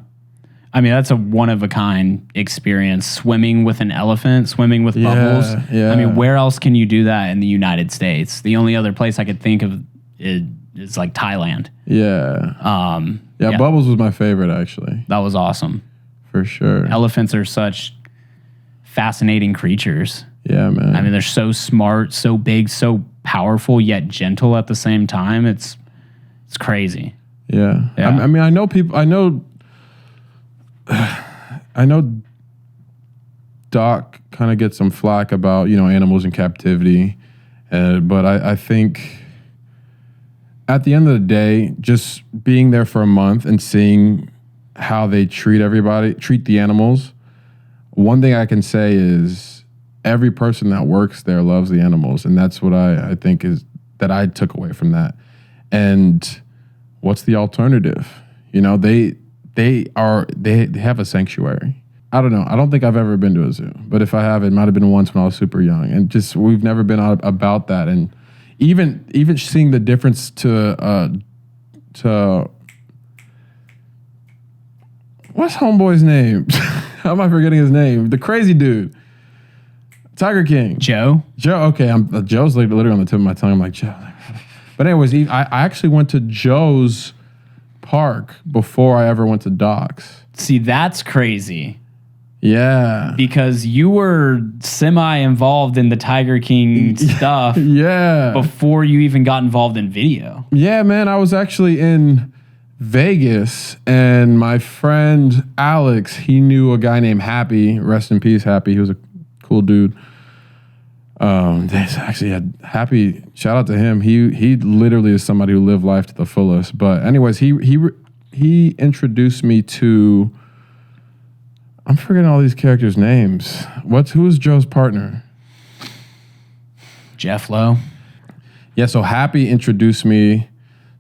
I mean, that's a one-of-a-kind experience. Swimming with an elephant, swimming with bubbles. Yeah. I mean, where else can you do that in the United States? The only other place I could think of is like Thailand. Yeah. Bubbles was my favorite, actually. That was awesome. For sure. Elephants are such fascinating creatures. Yeah, man. I mean, they're so smart, so big, so powerful, yet gentle at the same time. It's crazy. Yeah. I mean, I know people. I know Doc kind of gets some flack about animals in captivity, but I think at the end of the day, just being there for a month and seeing how they treat the animals. One thing I can say is every person that works there loves the animals, and that's what I think is that I took away from that. And what's the alternative? They have a sanctuary. I don't know. I don't think I've ever been to a zoo, but if I have, it might have been once when I was super young, and just we've never been out about that. And even seeing the difference to what's homeboy's name? How am I forgetting his name? The crazy dude. Tiger King. Joe? Okay. Joe's literally on the tip of my tongue. I'm like, Joe. But anyways, I actually went to Joe's park before I ever went to Doc's. See, that's crazy. Yeah. Because you were semi-involved in the Tiger King stuff before you even got involved in video. Yeah, man. I was actually in Vegas, and my friend Alex, he knew a guy named Happy. Rest in peace, Happy. He was a cool dude. This actually had Happy. Shout out to him. He literally is somebody who lived life to the fullest. But anyways, he introduced me to. I'm forgetting all these characters' names. Who is Joe's partner? Jeff Lowe. Yeah, so Happy introduced me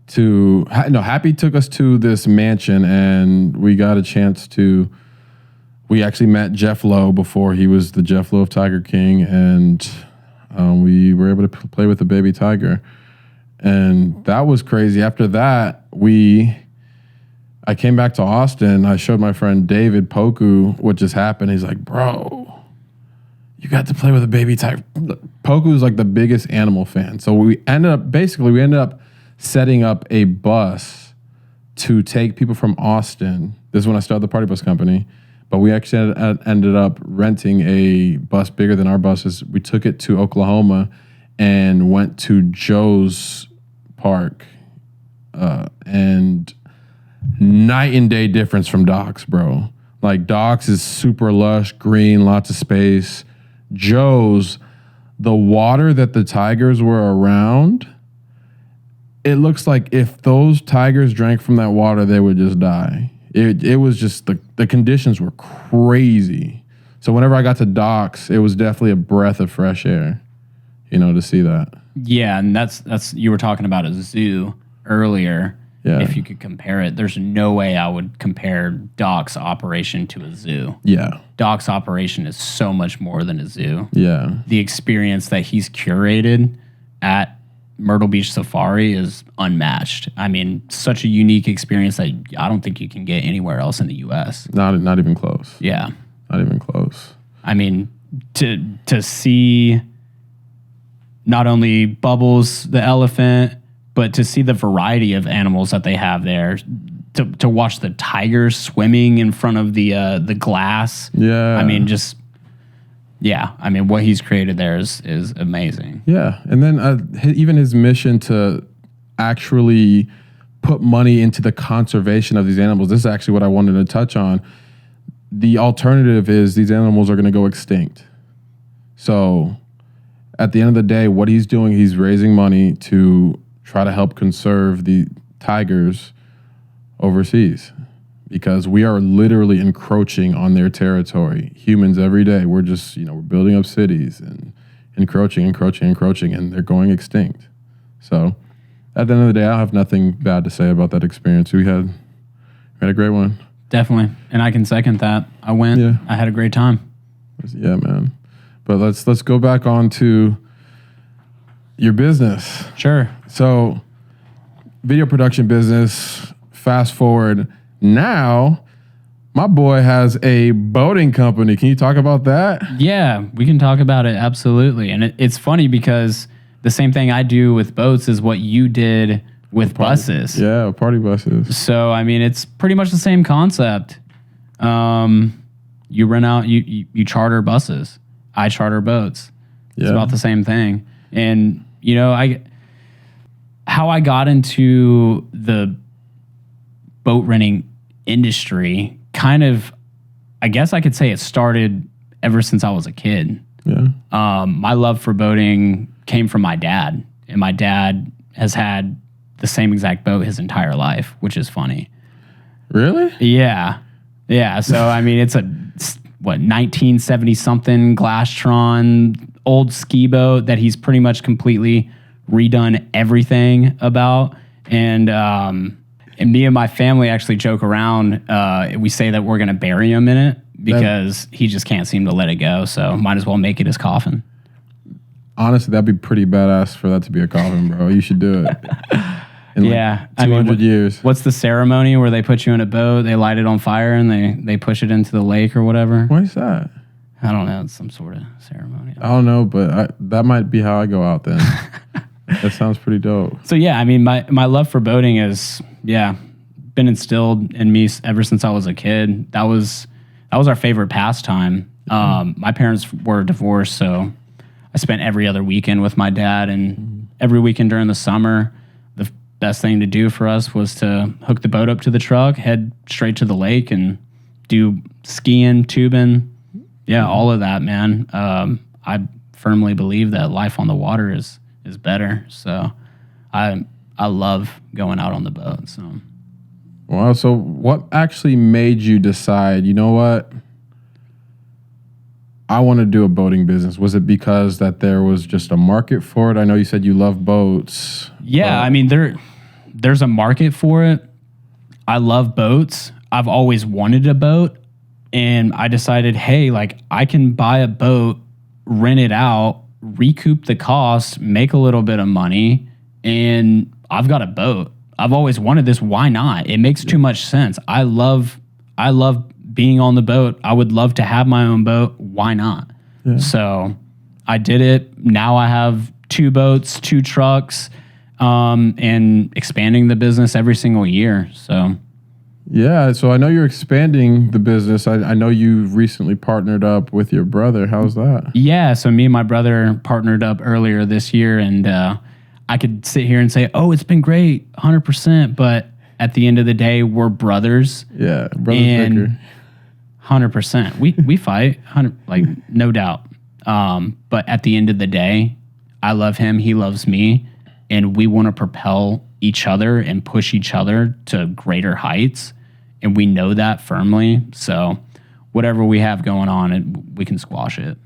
to. No, Happy took us to this mansion, and we got a chance to. We actually met Jeff Lowe before he was the Jeff Lowe of Tiger King, and we were able to play with the baby tiger, and that was crazy. After that, I came back to Austin. I showed my friend David Poku what just happened. He's like, bro, you got to play with a baby tiger. Poku is like the biggest animal fan. So we ended up setting up a bus to take people from Austin. This is when I started the party bus company. But we actually ended up renting a bus bigger than our buses. We took it to Oklahoma and went to Joe's park. And night and day difference from Doc's, bro. Like Doc's is super lush, green, lots of space. Joe's, the water that the tigers were around, it looks like if those tigers drank from that water, they would just die. It was just the conditions were crazy. So whenever I got to Doc's, it was definitely a breath of fresh air, to see that. Yeah, and that's you were talking about a zoo earlier. Yeah. If you could compare it, there's no way I would compare Doc's operation to a zoo. Yeah. Doc's operation is so much more than a zoo. Yeah. The experience that he's curated at Myrtle Beach Safari is unmatched. I mean, such a unique experience that I don't think you can get anywhere else in the U.S. Not even close. Yeah. Not even close. I mean, to see not only Bubbles the elephant, but to see the variety of animals that they have there, to watch the tigers swimming in front of the glass. Yeah. I mean, what he's created there is amazing. Yeah. And then even his mission to actually put money into the conservation of these animals. This is actually what I wanted to touch on. The alternative is these animals are going to go extinct. So at the end of the day, what he's doing, he's raising money to try to help conserve the tigers overseas, because we are literally encroaching on their territory. Humans every day, we're just, we're building up cities and encroaching, and they're going extinct. So at the end of the day, I have nothing bad to say about that experience. We had a great one. Definitely. And I can second that. I went, yeah. I had a great time. Yeah, man. But let's go back on to your business. Sure. So video production business, fast forward. Now, my boy has a boating company. Can you talk about that? Yeah, we can talk about it. Absolutely. And it's funny because the same thing I do with boats is what you did with buses. Yeah, party buses. So, I mean, it's pretty much the same concept. You rent out, you charter buses. I charter boats. It's about the same thing. And, how I got into the boat renting industry, kind of, I guess I could say it started ever since I was a kid. Yeah. My love for boating came from my dad, and my dad has had the same exact boat his entire life, which is funny. Really? Yeah. Yeah. So, I mean, it's 1970 something Glastron old ski boat that he's pretty much completely redone everything about. And me and my family actually joke around. We say that we're going to bury him in it because he just can't seem to let it go. So might as well make it his coffin. Honestly, that'd be pretty badass for that to be a coffin, bro. You should do it. Yeah. 200 years. What's the ceremony where they put you in a boat, they light it on fire, and they push it into the lake or whatever? Why is that? I don't know. It's some sort of ceremony. I don't know, but that might be how I go out then. That sounds pretty dope. So, yeah, I mean, my love for boating is, been instilled in me ever since I was a kid. That was our favorite pastime. My parents were divorced, so I spent every other weekend with my dad, and every weekend during the summer, best thing to do for us was to hook the boat up to the truck, head straight to the lake, and do skiing, tubing, all of that, man. I firmly believe that life on the water is better. So I love going out on the boat. So. Wow. So what actually made you decide, you know what? I want to do a boating business. Was it because that there was just a market for it? I know you said you love boats. Yeah, I mean, there's a market for it. I love boats. I've always wanted a boat. And I decided, hey, like I can buy a boat, rent it out, recoup the cost, make a little bit of money, and I've got a boat. I've always wanted this. Why not? It makes too much sense. I love being on the boat. I would love to have my own boat. Why not? Yeah. So I did it. Now I have 2 boats, 2 trucks, and expanding the business every single year. So yeah. So I know you're expanding the business. I know you recently partnered up with your brother. How's that? Yeah. So me and my brother partnered up earlier this year, and I could sit here and say, oh, it's been great, 100%. But at the end of the day, we're brothers. Yeah, brothers bicker. 100%. We fight, like no doubt. But at the end of the day, I love him, he loves me, and we want to propel each other and push each other to greater heights. And we know that firmly. So whatever we have going on, we can squash it.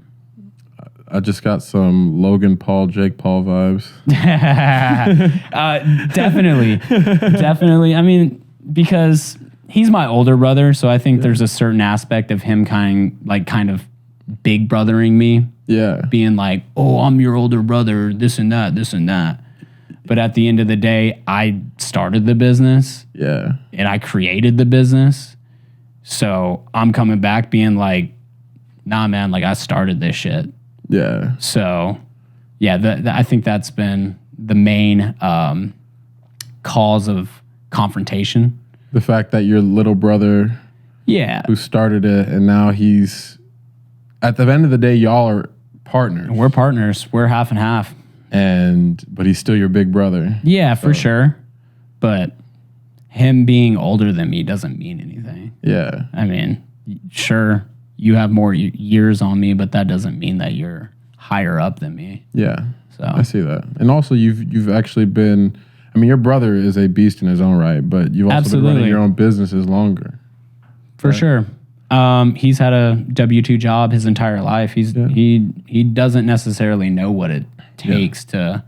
I just got some Logan Paul, Jake Paul vibes. Definitely. I mean, because he's my older brother, so I think there's a certain aspect of him kind of big brothering me. Yeah. Being like, oh, I'm your older brother, this and that. But at the end of the day, I started the business. Yeah. And I created the business. So I'm coming back being like, nah, man, like I started this shit. Yeah. So, yeah, I think that's been the main cause of confrontation. The fact that your little brother, who started it, and now he's at the end of the day, y'all are partners. We're partners. We're half and half. But he's still your big brother. Yeah, for sure. But him being older than me doesn't mean anything. Yeah. I mean, sure, you have more years on me, but that doesn't mean that you're higher up than me. Yeah. So I see that. And also you've actually been, I mean, your brother is a beast in his own right, but you've also been running your own businesses longer. For sure. He's had a W-2 job his entire life. He doesn't necessarily know what it takes to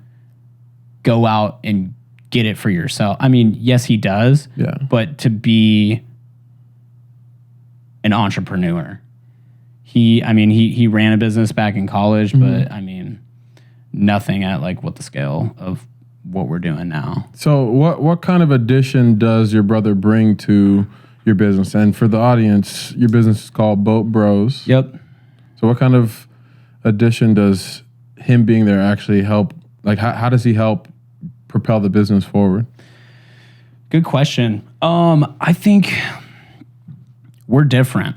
go out and get it for yourself. I mean, yes, he does. Yeah. But to be an entrepreneur, he ran a business back in college, but I mean, nothing at like what the scale of what we're doing now. So what kind of addition does your brother bring to your business? And for the audience, your business is called Boat Bros. Yep. So what kind of addition does him being there actually help? Like, how does he help propel the business forward? Good question. I think we're different.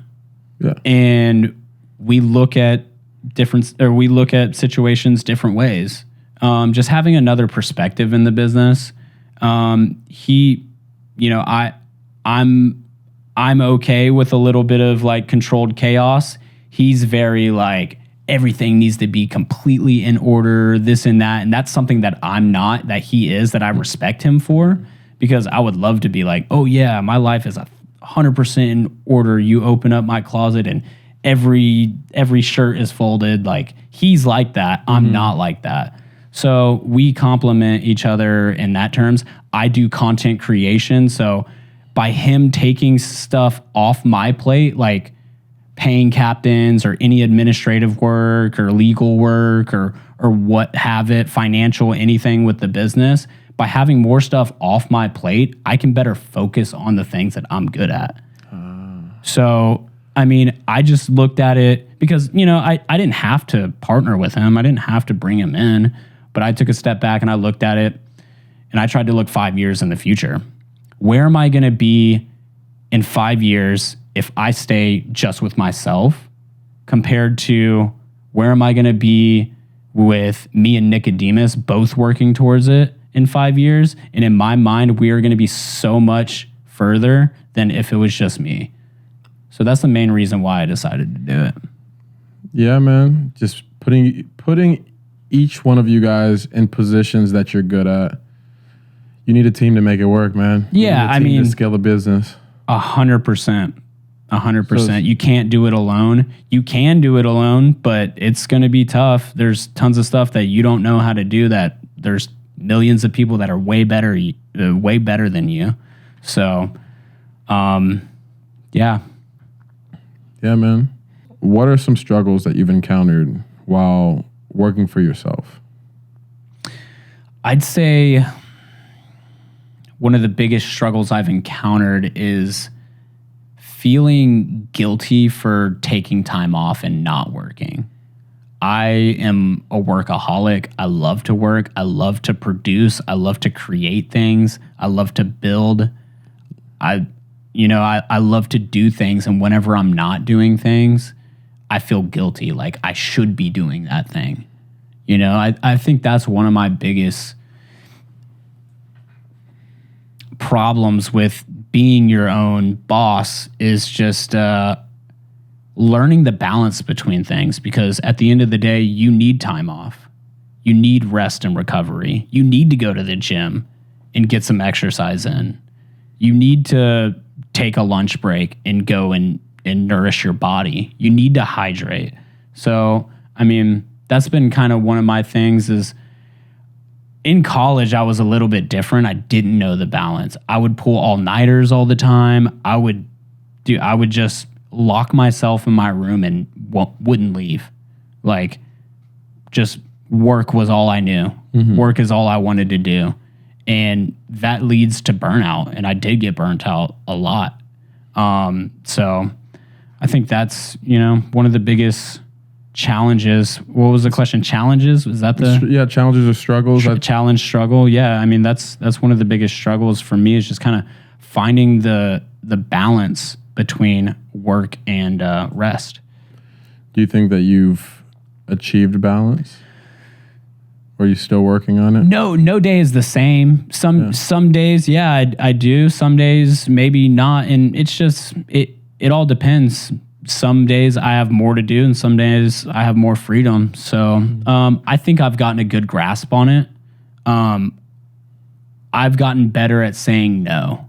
Yeah. And we look at situations different ways. Just having another perspective in the business. I'm okay with a little bit of like controlled chaos. He's very like, everything needs to be completely in order, this and that. And that's something that I'm not, that he is, that I respect him for, because I would love to be like, oh yeah, my life is 100% in order. You open up my closet and every shirt is folded. Like, he's like that. I'm not like that. So we complement each other in that terms. I do content creation. So by him taking stuff off my plate, like paying captains or any administrative work or legal work or what have it, financial, anything with the business, by having more stuff off my plate, I can better focus on the things that I'm good at. So, I mean, I just looked at it because, I didn't have to partner with him. I didn't have to bring him in, but I took a step back and I looked at it and I tried to look 5 years in the future. Where am I going to be in 5 years if I stay just with myself, compared to where am I going to be with me and Nicodemus both working towards it in 5 years. And in my mind, we are going to be so much further than if it was just me. So that's the main reason why I decided to do it. Yeah, man. Just putting each one of you guys in positions that you're good at. You need a team to make it work, man. Yeah, I mean, to scale a business. 100%. 100%. You can't do it alone. You can do it alone, but it's going to be tough. There's tons of stuff that you don't know how to do that there's millions of people that are way better than you. So, yeah. Yeah, man. What are some struggles that you've encountered while working for yourself? I'd say one of the biggest struggles I've encountered is feeling guilty for taking time off and not working. I am a workaholic. I love to work. I love to produce. I love to create things. I love to build. I love to do things. And whenever I'm not doing things, I feel guilty. Like I should be doing that thing. I think that's one of my biggest problems with being your own boss is just learning the balance between things, because at the end of the day, you need time off. You need rest and recovery. You need to go to the gym and get some exercise in. You need to take a lunch break and go and nourish your body. You need to hydrate. So, I mean, that's been kind of one of my things is in college, I was a little bit different. I didn't know the balance. I would pull all-nighters all the time. I would just lock myself in my room and wouldn't leave. Like, just work was all I knew. Mm-hmm. Work is all I wanted to do. And that leads to burnout. And I did get burnt out a lot. So I think that's, one of the biggest challenges. What was the question? Challenges? Was that challenges or struggles? Challenge, struggle. Yeah. I mean, that's one of the biggest struggles for me is just kind of finding the balance between work and rest. Do you think that you've achieved balance? Or are you still working on it? No day is the same. Some days, yeah, I do. Some days, maybe not. And it's just, it all depends. Some days I have more to do and some days I have more freedom. So I think I've gotten a good grasp on it. I've gotten better at saying no.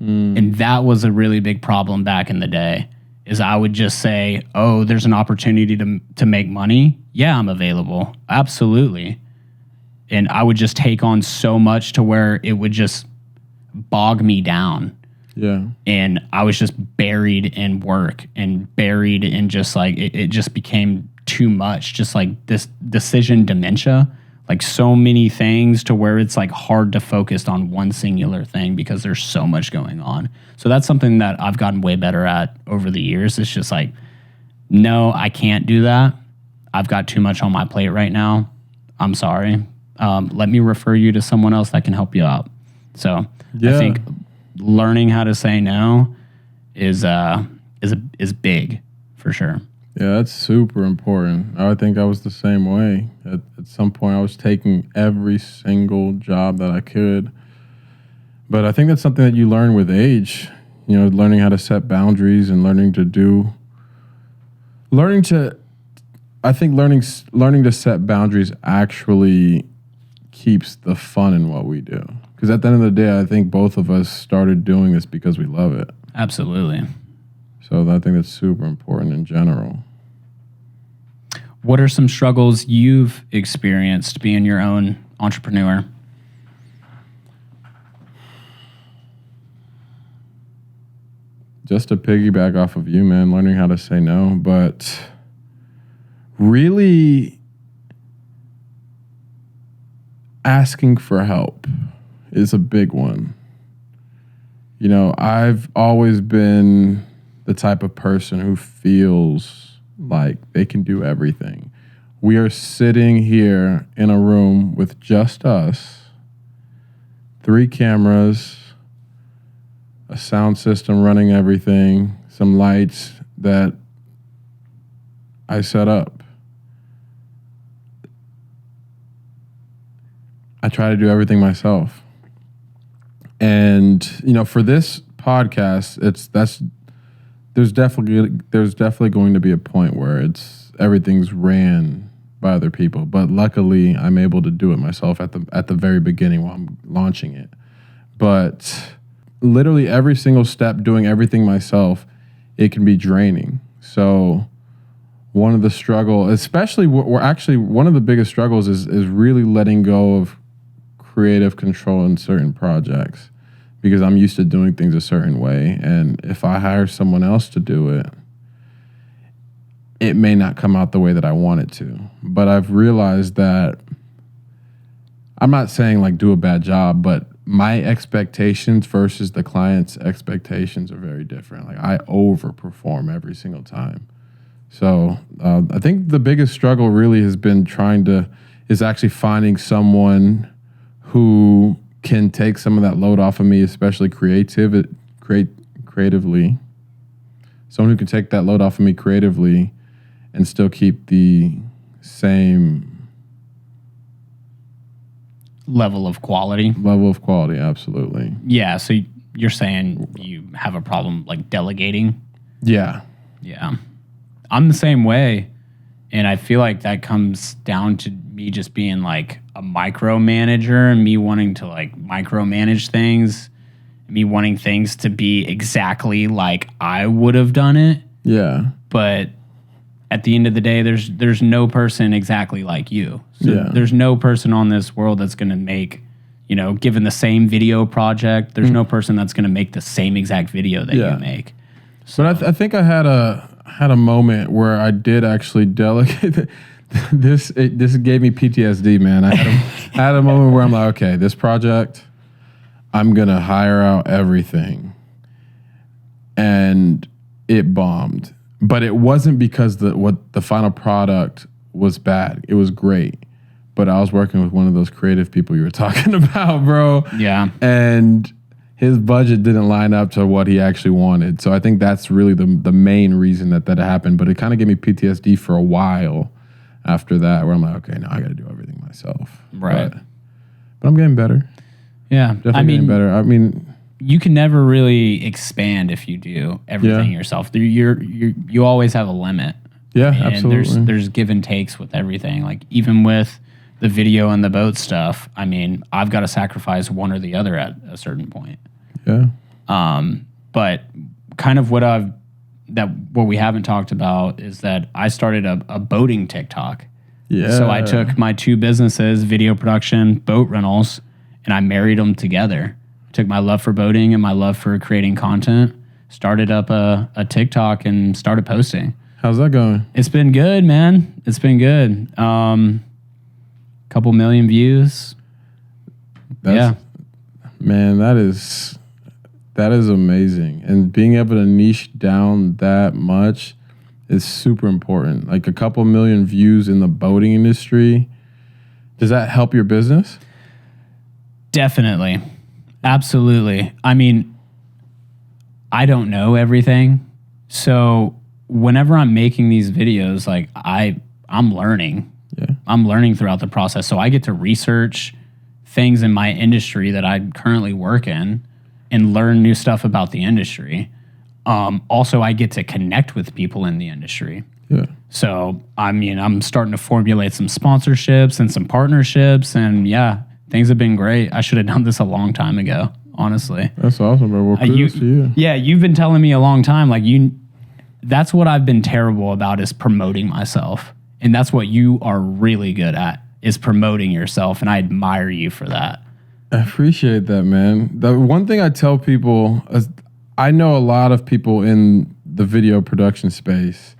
And that was a really big problem back in the day, is I would just say, oh, there's an opportunity to make money. Yeah, I'm available. Absolutely. And I would just take on so much to where it would just bog me down. Yeah. And I was just buried in work and buried in just like, it just became too much. Just like this decision dementia, like so many things to where it's like hard to focus on one singular thing because there's so much going on. So that's something that I've gotten way better at over the years. It's just like, no, I can't do that. I've got too much on my plate right now. I'm sorry. Let me refer you to someone else that can help you out. So I think learning how to say no is big for sure. Yeah, that's super important. I think I was the same way. At some point, I was taking every single job that I could. But I think that's something that you learn with age. Learning how to set boundaries and learning to set boundaries actually keeps the fun in what we do. Because at the end of the day, I think both of us started doing this because we love it. Absolutely. So I think that's super important in general. What are some struggles you've experienced being your own entrepreneur? Just to piggyback off of you, man, learning how to say no, but really asking for help is a big one. I've always been the type of person who feels like they can do everything. We are sitting here in a room with just us, 3 cameras, a sound system running everything, some lights that I set up. I try to do everything myself. And, you know, for this podcast, there's definitely going to be a point where everything's ran by other people. But luckily, I'm able to do it myself at the very beginning while I'm launching it. But literally every single step, doing everything myself, it can be draining. So one of the struggle, especially one of the biggest struggles is really letting go of creative control in certain projects, because I'm used to doing things a certain way. And if I hire someone else to do it, it may not come out the way that I want it to. But I've realized that I'm not saying like do a bad job, but my expectations versus the client's expectations are very different. Like I overperform every single time. So I think the biggest struggle really has been is actually finding someone who can take some of that load off of me, especially creatively. Someone who can take that load off of me creatively and still keep the same level of quality. Absolutely. Yeah. So you're saying you have a problem like delegating? Yeah. Yeah. I'm the same way. And I feel like that comes down to me just being like a micromanager and me wanting to like micromanage things, me wanting things to be exactly like I would have done it. Yeah. But at the end of the day, there's no person exactly like you. So Yeah. There's no person on this world that's going to make, you know, given the same video project, there's no person that's going to make the same exact video that you make. So, but I think I had a moment where I did actually delegate. This gave me PTSD, man. I had a moment where I'm like, okay, this project, I'm gonna hire out everything, and it bombed. But it wasn't because the final product was bad. It was great, but I was working with one of those creative people you were talking about, bro. Yeah, and his budget didn't line up to what he actually wanted. So I think that's really the main reason that happened. But it kind of gave me PTSD for a while after that, where I'm like, okay, now I got to do everything myself. Right. But I'm getting better. Yeah. Definitely getting better. I mean, you can never really expand if you do everything yourself. You always have a limit. Yeah, and absolutely. There's give and takes with everything. Like even with the video and the boat stuff, I mean, I've got to sacrifice one or the other at a certain point. Yeah. But kind of what we haven't talked about is that I started a boating TikTok. Yeah. So I took my two businesses, video production, boat rentals, and I married them together. Took my love for boating and my love for creating content, started up a TikTok and started posting. How's that going? It's been good, man. It's been good. Couple million views. Man, that is amazing. And being able to niche down that much is super important. Like a couple million views in the boating industry. Does that help your business? Definitely. Absolutely. I mean, I don't know everything. So whenever I'm making these videos, like I'm learning. Yeah. I'm learning throughout the process. So I get to research things in my industry that I currently work in and learn new stuff about the industry. Also, I get to connect with people in the industry. Yeah. So, I mean, I'm starting to formulate some sponsorships and some partnerships. And yeah, things have been great. I should have done this a long time ago, honestly. That's awesome, bro. Well, kudos to you. Yeah, you've been telling me a long time. Like that's what I've been terrible about is promoting myself. And that's what you are really good at is promoting yourself. And I admire you for that. I appreciate that, man. The one thing I tell people is I know a lot of people in the video production space.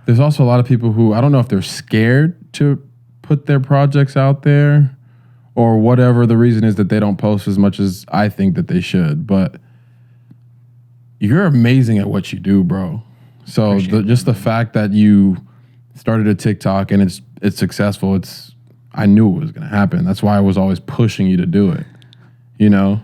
There's also a lot of people who I don't know if they're scared to put their projects out there or whatever the reason is that they don't post as much as I think that they should. But you're amazing at what you do, bro. So just the fact that you started a TikTok and it's successful, I knew it was going to happen. That's why I was always pushing you to do it. You know?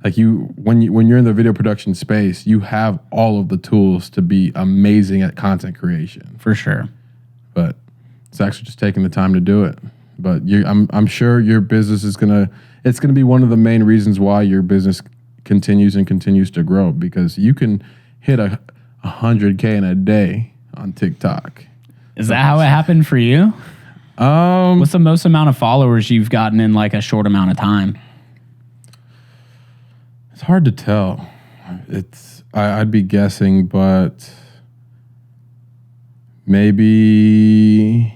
Like when you're in the video production space, you have all of the tools to be amazing at content creation. For sure. But it's actually just taking the time to do it. But I'm sure your business it's gonna be one of the main reasons why your business continues to grow, because you can hit 100K in a day on TikTok. Is that how it happened for you? What's the most amount of followers you've gotten in like a short amount of time? It's hard to tell. I'd be guessing, but maybe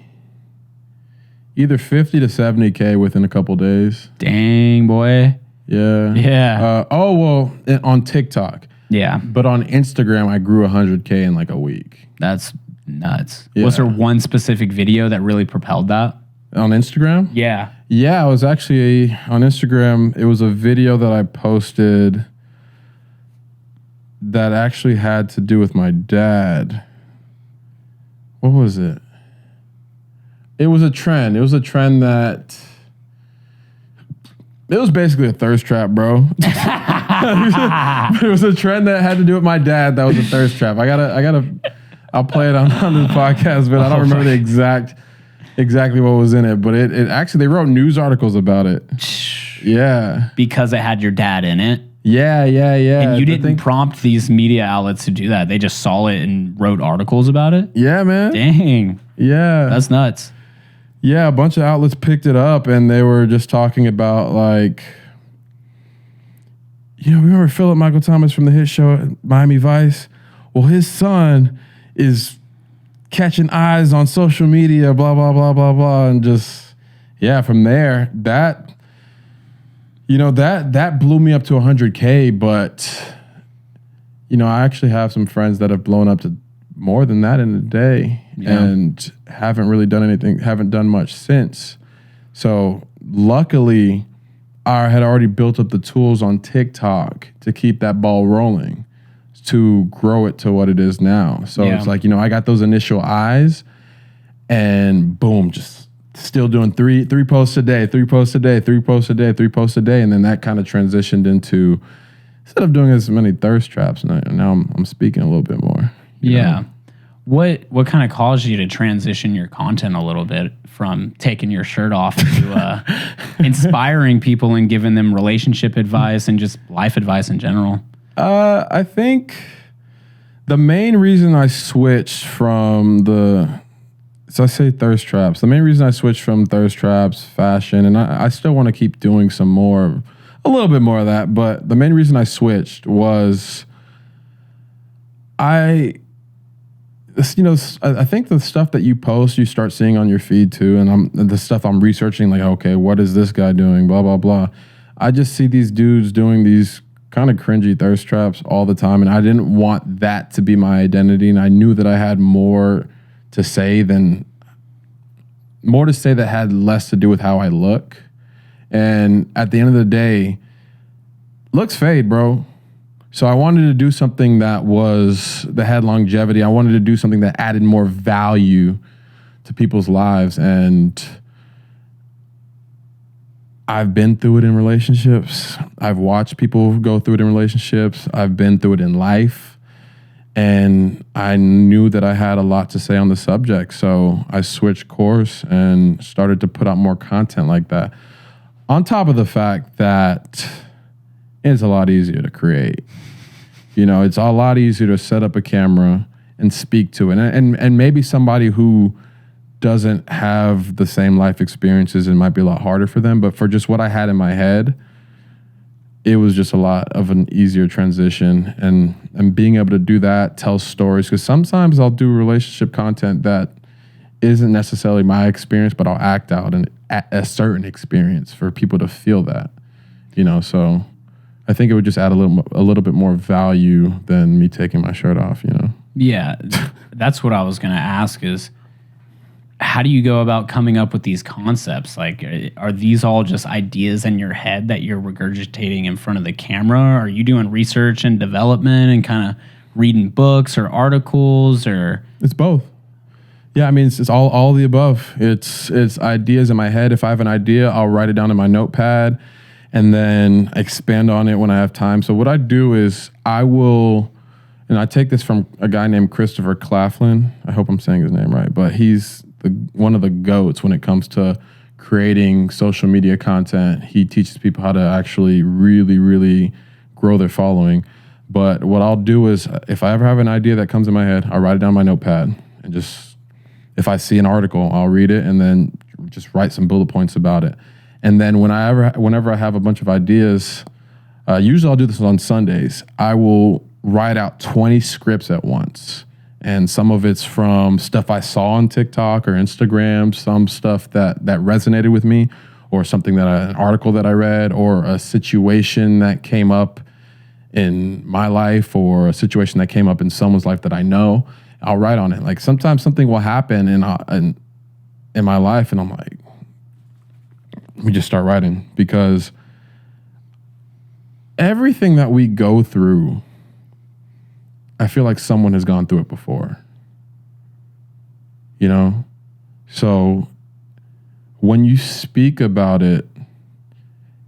either 50 to 70K within a couple days. Dang, boy. Yeah. Yeah. On TikTok. Yeah. But on Instagram, I grew 100K in like a week. That's nuts. Yeah. Was there one specific video that really propelled that? On Instagram? Yeah. Yeah, I was actually on Instagram. It was a video that I posted that actually had to do with my dad. What was it? It was a trend. It was a trend that... It was basically a thirst trap, bro. It was a trend that had to do with my dad. That was a thirst trap. I'll play it on the podcast, but I don't remember exactly what was in it. But it actually, they wrote news articles about it. Yeah. Because it had your dad in it. Yeah. And you didn't prompt these media outlets to do that. They just saw it and wrote articles about it? Yeah, man. Dang. Yeah. That's nuts. Yeah, a bunch of outlets picked it up, and they were just talking about, like, we remember Philip Michael Thomas from the hit show Miami Vice? Well, his son is catching eyes on social media, blah, blah, blah, blah, blah. And just, yeah, from there, that blew me up to 100K. But, I actually have some friends that have blown up to more than that in a day, and haven't done much since. So luckily, I had already built up the tools on TikTok to keep that ball rolling, to grow it to what it is now. So it's like, I got those initial eyes, and boom, just still doing three posts a day, 3 posts a day, 3 posts a day, 3 posts a day. And then that kind of transitioned into, instead of doing as many thirst traps, now I'm speaking a little bit more. Yeah. What kind of caused you to transition your content a little bit from taking your shirt off to inspiring people and giving them relationship advice and just life advice in general? I think the main reason I switched from I say thirst traps. The main reason I switched from thirst traps, fashion, and I still want to keep doing a little bit more of that, but the main reason I switched was I think the stuff that you post, you start seeing on your feed too, and the stuff I'm researching, like, okay, what is this guy doing, blah, blah, blah. I just see these dudes doing these kind of cringy thirst traps all the time, and I didn't want that to be my identity, and I knew that I had more to say that had less to do with how I look. And at the end of the day, looks fade, bro. So I wanted to do something that had longevity. I wanted to do something that added more value to people's lives. And I've been through it in relationships. I've watched people go through it in relationships. I've been through it in life. And I knew that I had a lot to say on the subject. So I switched course and started to put out more content like that. On top of the fact that it's a lot easier to create. It's a lot easier to set up a camera and speak to it. And maybe somebody who doesn't have the same life experiences, it might be a lot harder for them. But for just what I had in my head, it was just a lot of an easier transition. And being able to do that, tell stories. Because sometimes I'll do relationship content that isn't necessarily my experience, but I'll act out a certain experience for people to feel that. So I think it would just add a little bit more value than me taking my shirt off, Yeah, that's what I was going to ask is, how do you go about coming up with these concepts? Like, are these all just ideas in your head that you're regurgitating in front of the camera? Are you doing research and development and kind of reading books or articles, or? It's both. Yeah, I mean, it's all the above. It's ideas in my head. If I have an idea, I'll write it down in my notepad and then expand on it when I have time. So what I do is and I take this from a guy named Christopher Claflin. I hope I'm saying his name right, but he's one of the GOATs when it comes to creating social media content. He teaches people how to actually really, really grow their following. But what I'll do is, if I ever have an idea that comes in my head, I'll write it down on my notepad, and just, if I see an article, I'll read it and then just write some bullet points about it. And then whenever I have a bunch of ideas, usually I'll do this on Sundays, I will write out 20 scripts at once. And some of it's from stuff I saw on TikTok or Instagram, some stuff that resonated with me, or something an article that I read, or a situation that came up in my life, or a situation that came up in someone's life that I know. I'll write on it. Like, sometimes something will happen in my life, and I'm like, we just start writing, because everything that we go through, I feel like someone has gone through it before, you know? So when you speak about it,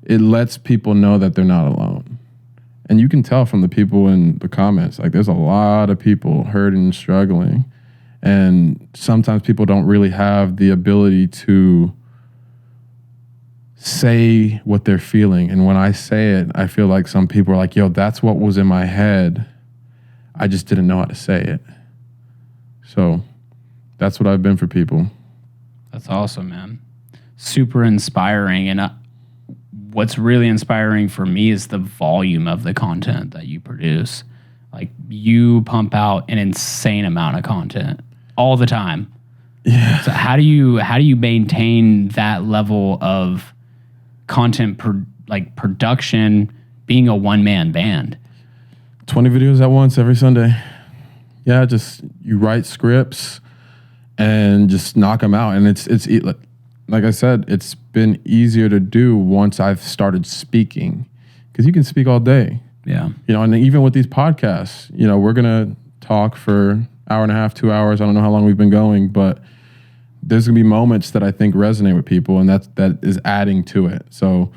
it lets people know that they're not alone. And you can tell from the people in the comments, like, there's a lot of people hurting and struggling. And sometimes people don't really have the ability to say what they're feeling. And when I say it, I feel like some people are like, yo, that's what was in my head. I just didn't know how to say it. So that's what I've been for people. That's awesome, man. Super inspiring. And what's really inspiring for me is the volume of the content that you produce. Like, you pump out an insane amount of content all the time. Yeah. So how do you maintain that level of content production, being a one-man band? 20 videos at once every Sunday. Yeah, just you write scripts and just knock them out. And it's like I said, it's been easier to do once I've started speaking, because you can speak all day. Yeah. You know, and even with these podcasts, you know, we're going to talk for an hour and a half, 2 hours. I don't know how long we've been going, but there's going to be moments that I think resonate with people, and that is adding to it. So,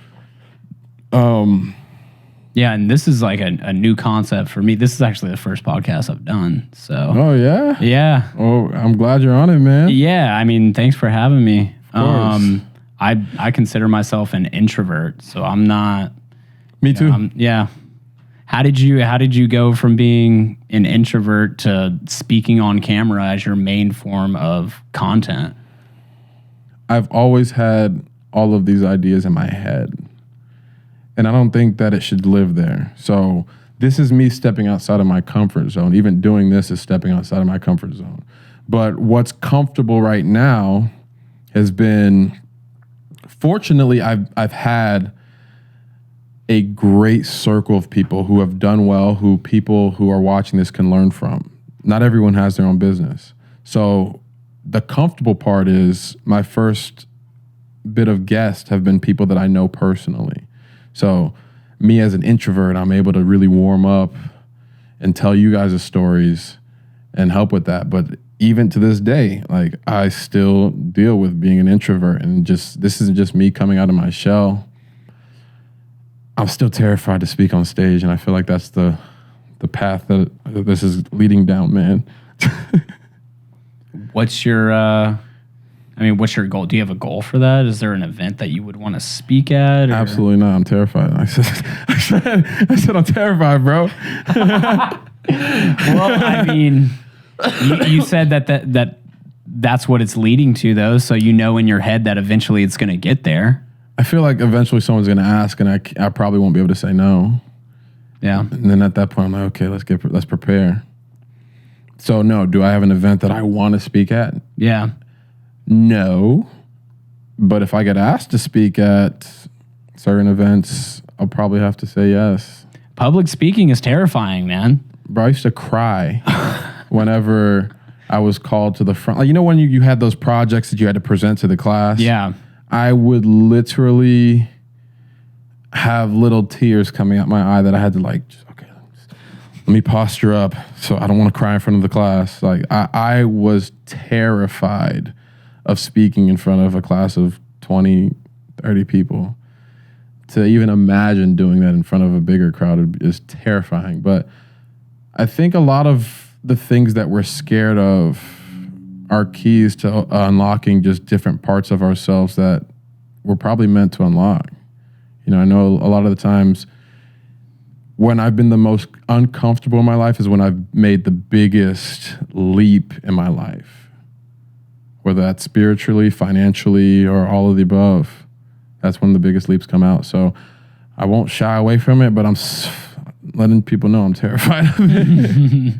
yeah, and this is like a new concept for me. This is actually the first podcast I've done. So. Oh yeah. Yeah. Oh, I'm glad you're on it, man. Yeah, I mean, thanks for having me. Of course. I consider myself an introvert, so I'm not. Me too. Yeah. How did you go from being an introvert to speaking on camera as your main form of content? I've always had all of these ideas in my head, and I don't think that it should live there. So this is me stepping outside of my comfort zone. Even doing this is stepping outside of my comfort zone. But what's comfortable right now has been, fortunately, I've had a great circle of people who have done well, who people who are watching this can learn from. Not everyone has their own business. So the comfortable part is, my first bit of guests have been people that I know personally. So me as an introvert, I'm able to really warm up and tell you guys the stories and help with that. But even to this day, like, I still deal with being an introvert, and this isn't just me coming out of my shell. I'm still terrified to speak on stage, and I feel like that's the path that this is leading down, man. What's your goal? Do you have a goal for that? Is there an event that you would want to speak at? Or? Absolutely not. I'm terrified. I said I'm terrified, bro. Well, I mean, you said that's what it's leading to, though. So you know in your head that eventually it's going to get there. I feel like eventually someone's going to ask, and I probably won't be able to say no. Yeah. And then at that point, I'm like, okay, let's prepare. So no, do I have an event that I want to speak at? Yeah. No. But if I get asked to speak at certain events, I'll probably have to say yes. Public speaking is terrifying, man. Bro, I used to cry whenever I was called to the front. Like, you know when you had those projects that you had to present to the class? Yeah. I would literally have little tears coming out my eye that I had to, like, okay, let me posture up so I don't want to cry in front of the class. Like, I was terrified of speaking in front of a class of 20, 30 people. To even imagine doing that in front of a bigger crowd is terrifying. But I think a lot of the things that we're scared of are keys to unlocking just different parts of ourselves that we're probably meant to unlock. You know, I know a lot of the times when I've been the most uncomfortable in my life is when I've made the biggest leap in my life, whether that's spiritually, financially, or all of the above. That's when the biggest leaps come out. So I won't shy away from it, but I'm letting people know I'm terrified of it.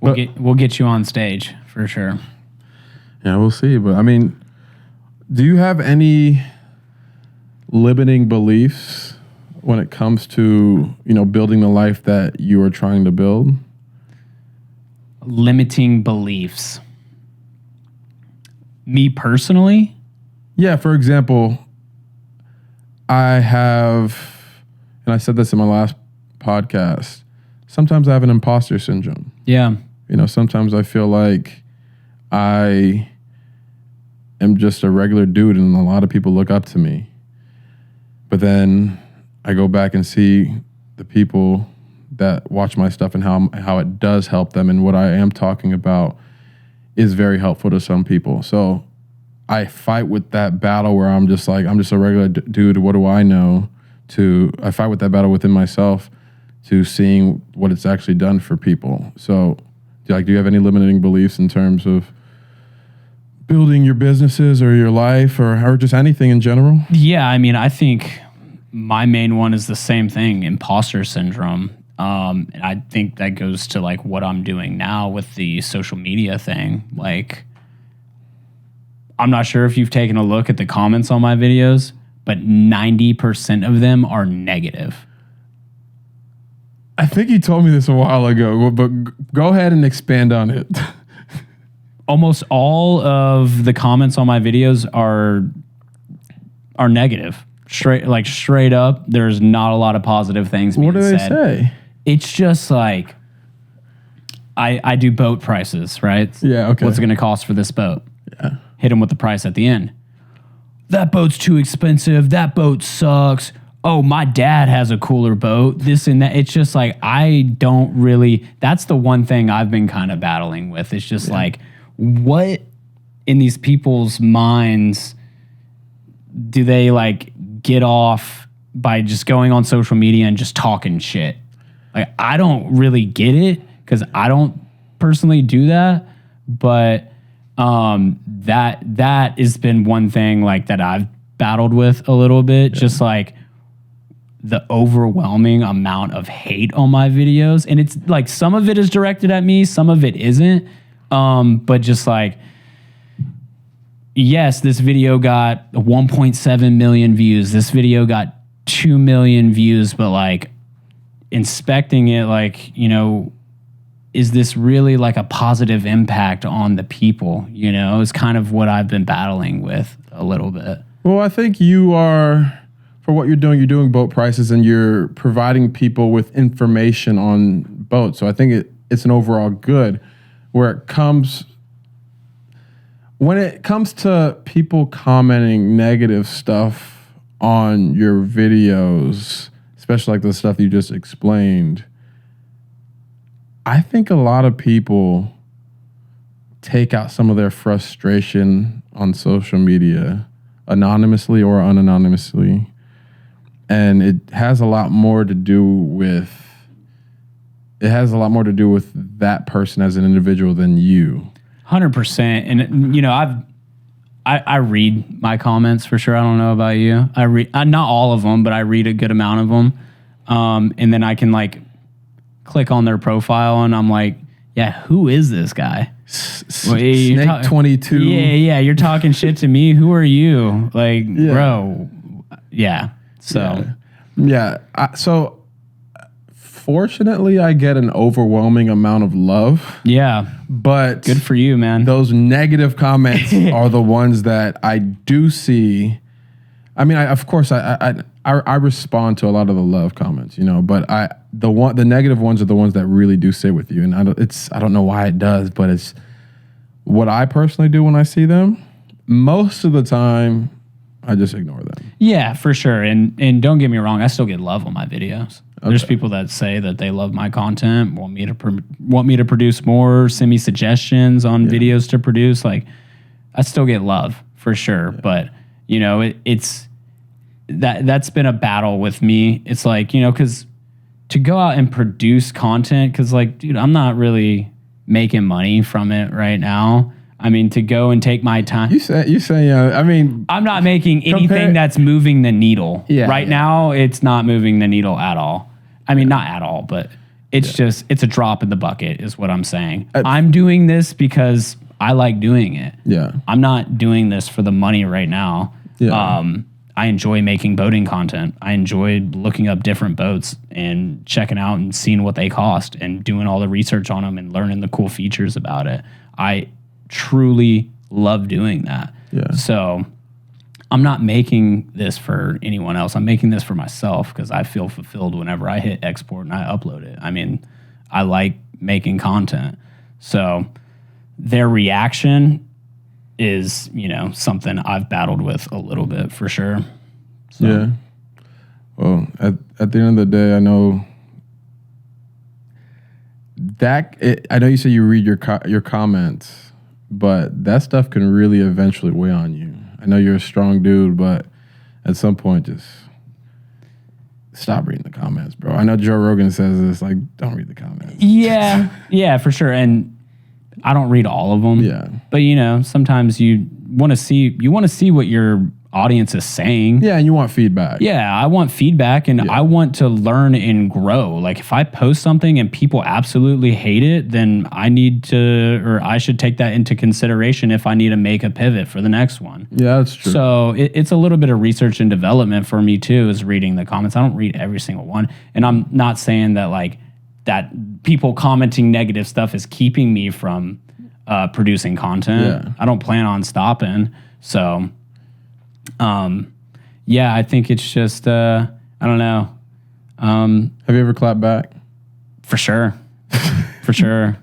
We'll get you on stage for sure. Yeah, we'll see. But I mean, do you have any limiting beliefs when it comes to, you know, building the life that you are trying to build? Limiting beliefs. Me personally? Yeah, for example, I have, and I said this in my last podcast, sometimes I have an imposter syndrome. Yeah. You know, sometimes I feel like I am just a regular dude and a lot of people look up to me. But then I go back and see the people that watch my stuff and how it does help them, and what I am talking about is very helpful to some people. So I fight with that battle where I'm just like, I'm just a regular dude. What do I know? I fight with that battle within myself to seeing what it's actually done for people. So do you have any limiting beliefs in terms of building your businesses or your life or just anything in general? Yeah, I mean, I think my main one is the same thing, imposter syndrome. And I think that goes to like what I'm doing now with the social media thing. Like, I'm not sure if you've taken a look at the comments on my videos, but 90% of them are negative. I think you told me this a while ago, but go ahead and expand on it. Almost all of the comments on my videos are negative. Straight up, there's not a lot of positive things being said. What do they say? It's just like, I do boat prices, right? Yeah, okay. What's it going to cost for this boat? Yeah. Hit them with the price at the end. That boat's too expensive. That boat sucks. Oh, my dad has a cooler boat. This and that. It's just like, I don't really, that's the one thing I've been kind of battling with. It's just like, what in these people's minds do they like get off by just going on social media and just talking shit? Like, I don't really get it because I don't personally do that, but that has been one thing like that I've battled with a little bit, just like the overwhelming amount of hate on my videos. And it's like, some of it is directed at me, some of it isn't. But just like, yes, this video got 1.7 million views. This video got 2 million views, but like inspecting it, like, you know, is this really like a positive impact on the people? You know, is kind of what I've been battling with a little bit. Well, I think you are, for what you're doing boat prices and you're providing people with information on boats. So I think it's an overall good. When it comes to people commenting negative stuff on your videos, especially like the stuff you just explained, I think a lot of people take out some of their frustration on social media, anonymously or unanonymously. And it has a lot more to do with that person as an individual than you. 100%. And, you know, I read my comments for sure. I don't know about you. I read, not all of them, but I read a good amount of them. And then I can like click on their profile and I'm like, yeah, who is this guy? Snake 22. Yeah. You're talking shit to me. Who are you? Like, bro. Yeah. So, so fortunately, I get an overwhelming amount of love. Yeah. But good for you, man. Those negative comments are the ones that I do see. I mean, of course, I respond to a lot of the love comments, you know, but the negative ones are the ones that really do sit with you. And I don't know why it does, but it's what I personally do when I see them. Most of the time, I just ignore them. Yeah, for sure. And don't get me wrong, I still get love on my videos. Okay. There's people that say that they love my content, want me to produce more, send me suggestions on videos to produce. Like, I still get love for sure. Yeah. But You know, it's that's been a battle with me. It's like, you know, because to go out and produce content, because like, dude, I'm not really making money from it right now. I mean, to go and take my time. You say, I mean, I'm not making anything that's moving the needle. Yeah, right now, it's not moving the needle at all. I mean, not at all, but it's just, it's a drop in the bucket is what I'm saying. I'm doing this because I like doing it. Yeah. I'm not doing this for the money right now. Yeah. I enjoy making boating content. I enjoy looking up different boats and checking out and seeing what they cost and doing all the research on them and learning the cool features about it. I truly love doing that. Yeah. So I'm not making this for anyone else. I'm making this for myself because I feel fulfilled whenever I hit export and I upload it. I mean, I like making content. So their reaction is, you know, something I've battled with a little bit for sure. So. Yeah. Well, at the end of the day, I know that I know you say you read your comments, but that stuff can really eventually weigh on you. I know you're a strong dude, but at some point, just stop reading the comments, bro. I know Joe Rogan says this, like, don't read the comments. Yeah, for sure. And I don't read all of them. Yeah. But you know, sometimes you want to see what your audience is saying. Yeah, and you want feedback. Yeah, I want feedback and I want to learn and grow. Like if I post something and people absolutely hate it, then I should take that into consideration if I need to make a pivot for the next one. Yeah, that's true. So it's a little bit of research and development for me too, is reading the comments. I don't read every single one. And I'm not saying that like that people commenting negative stuff is keeping me from producing content. Yeah. I don't plan on stopping. So yeah, I think it's just, I don't know. Have you ever clapped back? For sure. For sure.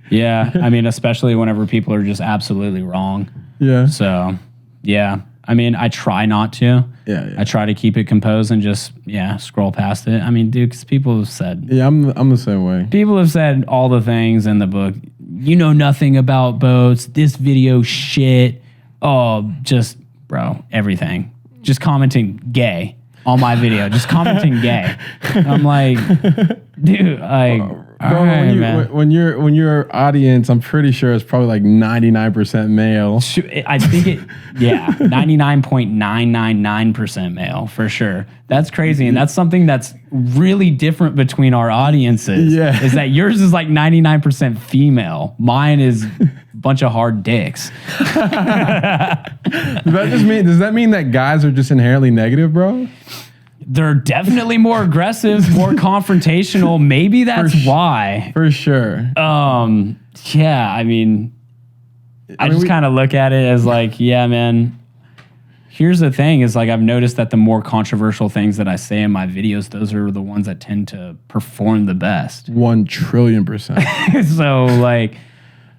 Yeah. I mean, especially whenever people are just absolutely wrong. Yeah. So, yeah. I mean, I try not to. Yeah. I try to keep it composed and just, scroll past it. I mean, dude, because people have said. Yeah, I'm the same way. People have said all the things in the book. You know nothing about boats. This video shit. Oh, just, bro, everything. Just commenting gay on my video. Just commenting gay. I'm like, dude, like, bro, when your audience, I'm pretty sure it's probably like 99% male. I think 99.999% male for sure. That's crazy, and that's something that's really different between our audiences. Yeah, is that yours is like 99% female. Mine is a bunch of hard dicks. Does that mean that guys are just inherently negative, bro? They're definitely more aggressive, more confrontational. Maybe that's why. For sure. Yeah, I mean, I just kind of look at it as like, yeah, man. Here's the thing is like, I've noticed that the more controversial things that I say in my videos, those are the ones that tend to perform the best. 1,000,000,000%. So like,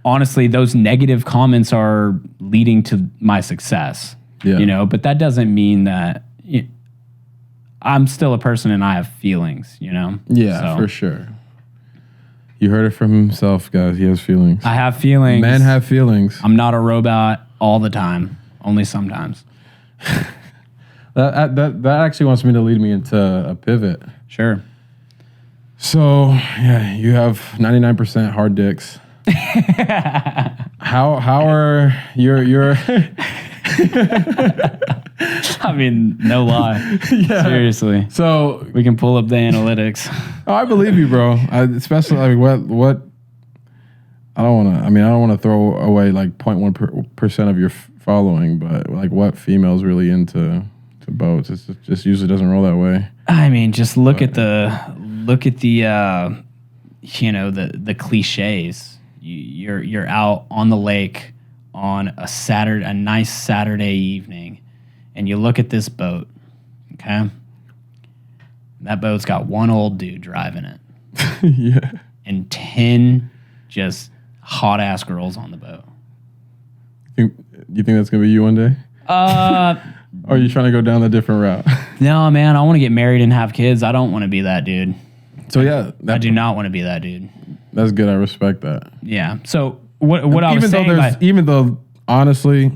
honestly, those negative comments are leading to my success, you know, but that doesn't mean that I'm still a person and I have feelings, you know? Yeah, for sure. You heard it from himself, guys. He has feelings. I have feelings. Men have feelings. I'm not a robot all the time, only sometimes. That actually wants me to lead me into a pivot. Sure. So, yeah, you have 99% hard dicks. How are your I mean, no lie. Seriously. So we can pull up the analytics. Oh, I believe you, bro. Especially like what I don't want to throw away like 0.1% of your following, but like what females really into boats? It just usually doesn't roll that way. I mean, just look at the the cliches. You're out on the lake on a nice Saturday evening, and you look at this boat. Okay, that boat's got one old dude driving it. Yeah, and 10 just hot ass girls on the boat. You think that's gonna be you one day? Or are you trying to go down a different route? No, man. I want to get married and have kids. I don't want to be that dude. So yeah, I do not want to be that dude. That's good. I respect that. Yeah. So what I was saying, even though honestly,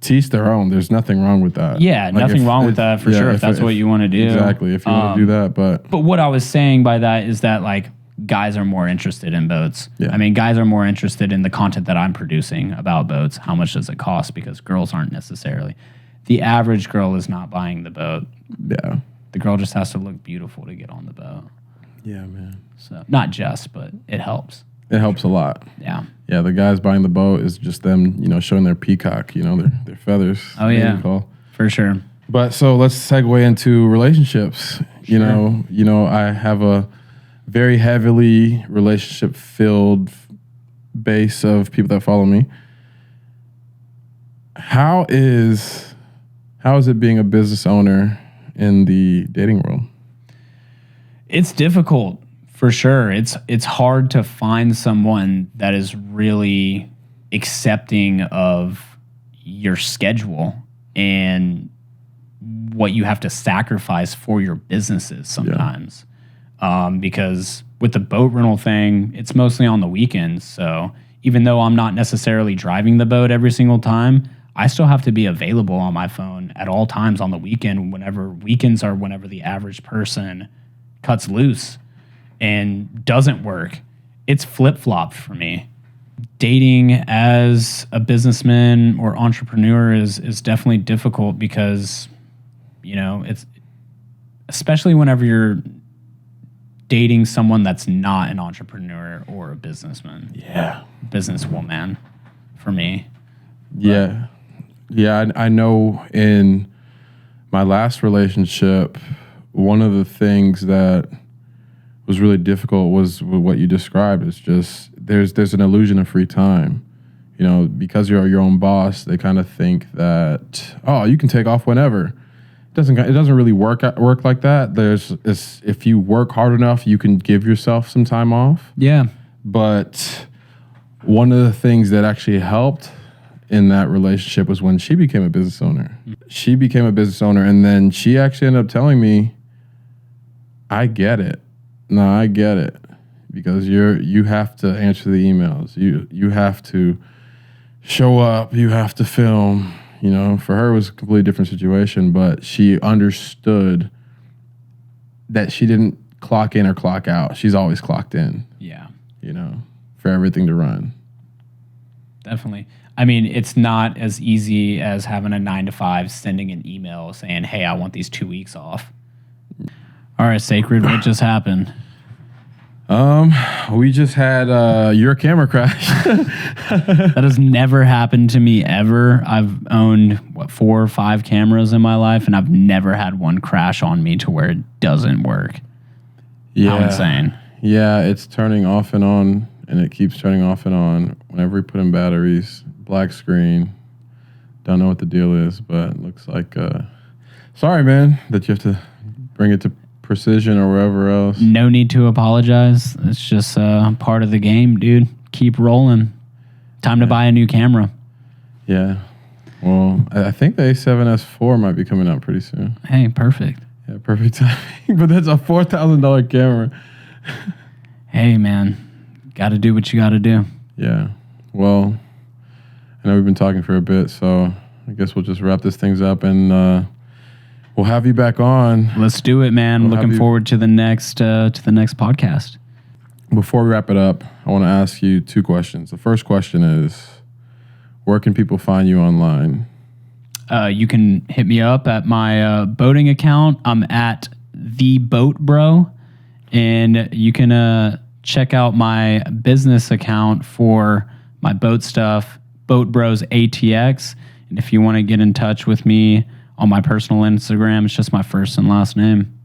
to each their own. There's nothing wrong with that. Yeah, Like, nothing wrong with that for sure. If that's what you want to do. Exactly. If you want to do that, but what I was saying by that is that like guys are more interested in boats. Yeah. I mean, guys are more interested in the content that I'm producing about boats. How much does it cost? Because girls aren't necessarily. The average girl is not buying the boat. yeah. The girl just has to look beautiful to get on the boat. Yeah, man. So not just, but it helps. It helps a lot. Yeah. Yeah, the guys buying the boat is just them, showing their peacock, their feathers. Oh, yeah. For sure. But so let's segue into relationships. Sure. I have a very heavily relationship-filled base of people that follow me. How is it being a business owner in the dating world? It's difficult for sure. It's hard to find someone that is really accepting of your schedule and what you have to sacrifice for your businesses sometimes. Because with the boat rental thing, it's mostly on the weekends. So even though I'm not necessarily driving the boat every single time, I still have to be available on my phone at all times on the weekend. Weekends are whenever the average person cuts loose and doesn't work. It's flip-flopped for me. Dating as a businessman or entrepreneur is definitely difficult because, it's especially whenever you're dating someone that's not an entrepreneur or a businessman. Yeah. Businesswoman for me. Yeah. Yeah, I know in my last relationship, one of the things that was really difficult was what you described. It's just there's an illusion of free time. Because you're your own boss, they kind of think that, you can take off whenever. It doesn't really work like that. If you work hard enough, you can give yourself some time off. Yeah. But one of the things that actually helped in that relationship was when she became a business owner. She became a business owner, and then she actually ended up telling me, I get it. No, I get it. Because you have to answer the emails. You have to show up. You have to film. For her, it was a completely different situation, but she understood that she didn't clock in or clock out. She's always clocked in. Yeah. For everything to run. Definitely. I mean, it's not as easy as having a 9-to-5, sending an email saying, hey, I want these 2 weeks off. All right, Sacred, what just happened? We just had your camera crash. That has never happened to me ever. I've owned 4 or 5 cameras in my life, and I've never had one crash on me to where it doesn't work. Yeah. How insane. Yeah, it's turning off and on, and it keeps turning off and on whenever we put in batteries. Black screen. Don't know what the deal is, but it looks like sorry, man, that you have to bring it to Precision or wherever else. No need to apologize. It's just part of the game, dude. Keep rolling. Time to buy a new camera. Yeah. Well, I think the A7S4 might be coming out pretty soon. Hey, perfect. Yeah, perfect timing. But that's a $4,000 camera. Hey, man. Got to do what you got to do. Yeah. Well, I know we've been talking for a bit, so I guess we'll just wrap this things up and we'll have you back on. Let's do it, man. Looking forward to the next podcast. Before we wrap it up, I want to ask you 2 questions. The first question is, where can people find you online? You can hit me up at my boating account. I'm at The Boat Bro, and you can check out my business account for my boat stuff, Boat Bros ATX. And if you want to get in touch with me on my personal Instagram, it's just my first and last name.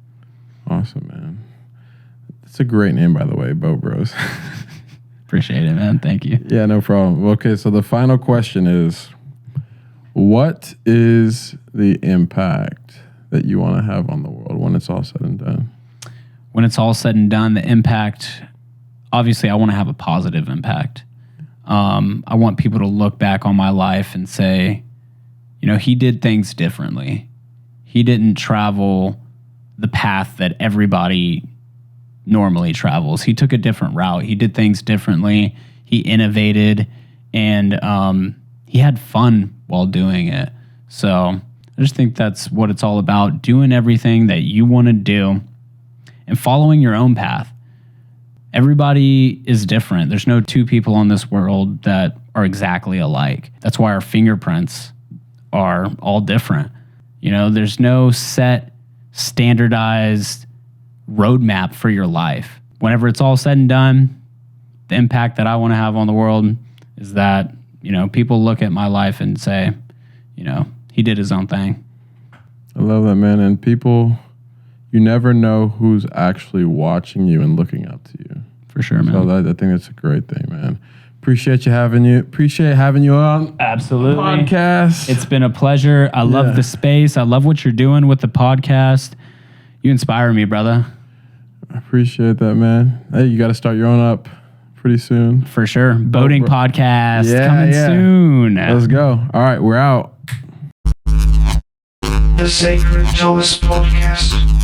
Awesome, man. It's a great name, by the way, Boat Bros. Appreciate it, man. Thank you. Yeah, no problem. Okay, so the final question is, what is the impact that you want to have on the world when it's all said and done? When it's all said and done, the impact, obviously, I want to have a positive impact. I want people to look back on my life and say, he did things differently. He didn't travel the path that everybody normally travels. He took a different route. He did things differently. He innovated, and he had fun while doing it. So I just think that's what it's all about, doing everything that you want to do and following your own path. Everybody is different. There's no two people on this world that are exactly alike. That's why our fingerprints are all different. You know, there's no set, standardized roadmap for your life. Whenever it's all said and done, the impact that I want to have on the world is that, you know, people look at my life and say, you know, he did his own thing. I love that, man. And people, you never know who's actually watching you and looking up to you. For sure, man. So I think that's a great thing, man. Appreciate having you on. Absolutely. Podcast. It's been a pleasure. I love the space. I love what you're doing with the podcast. You inspire me, brother. I appreciate that, man. Hey, you got to start your own up pretty soon. For sure. Boating podcast coming soon. Let's go. All right, we're out. The Sacred Thomas Podcast.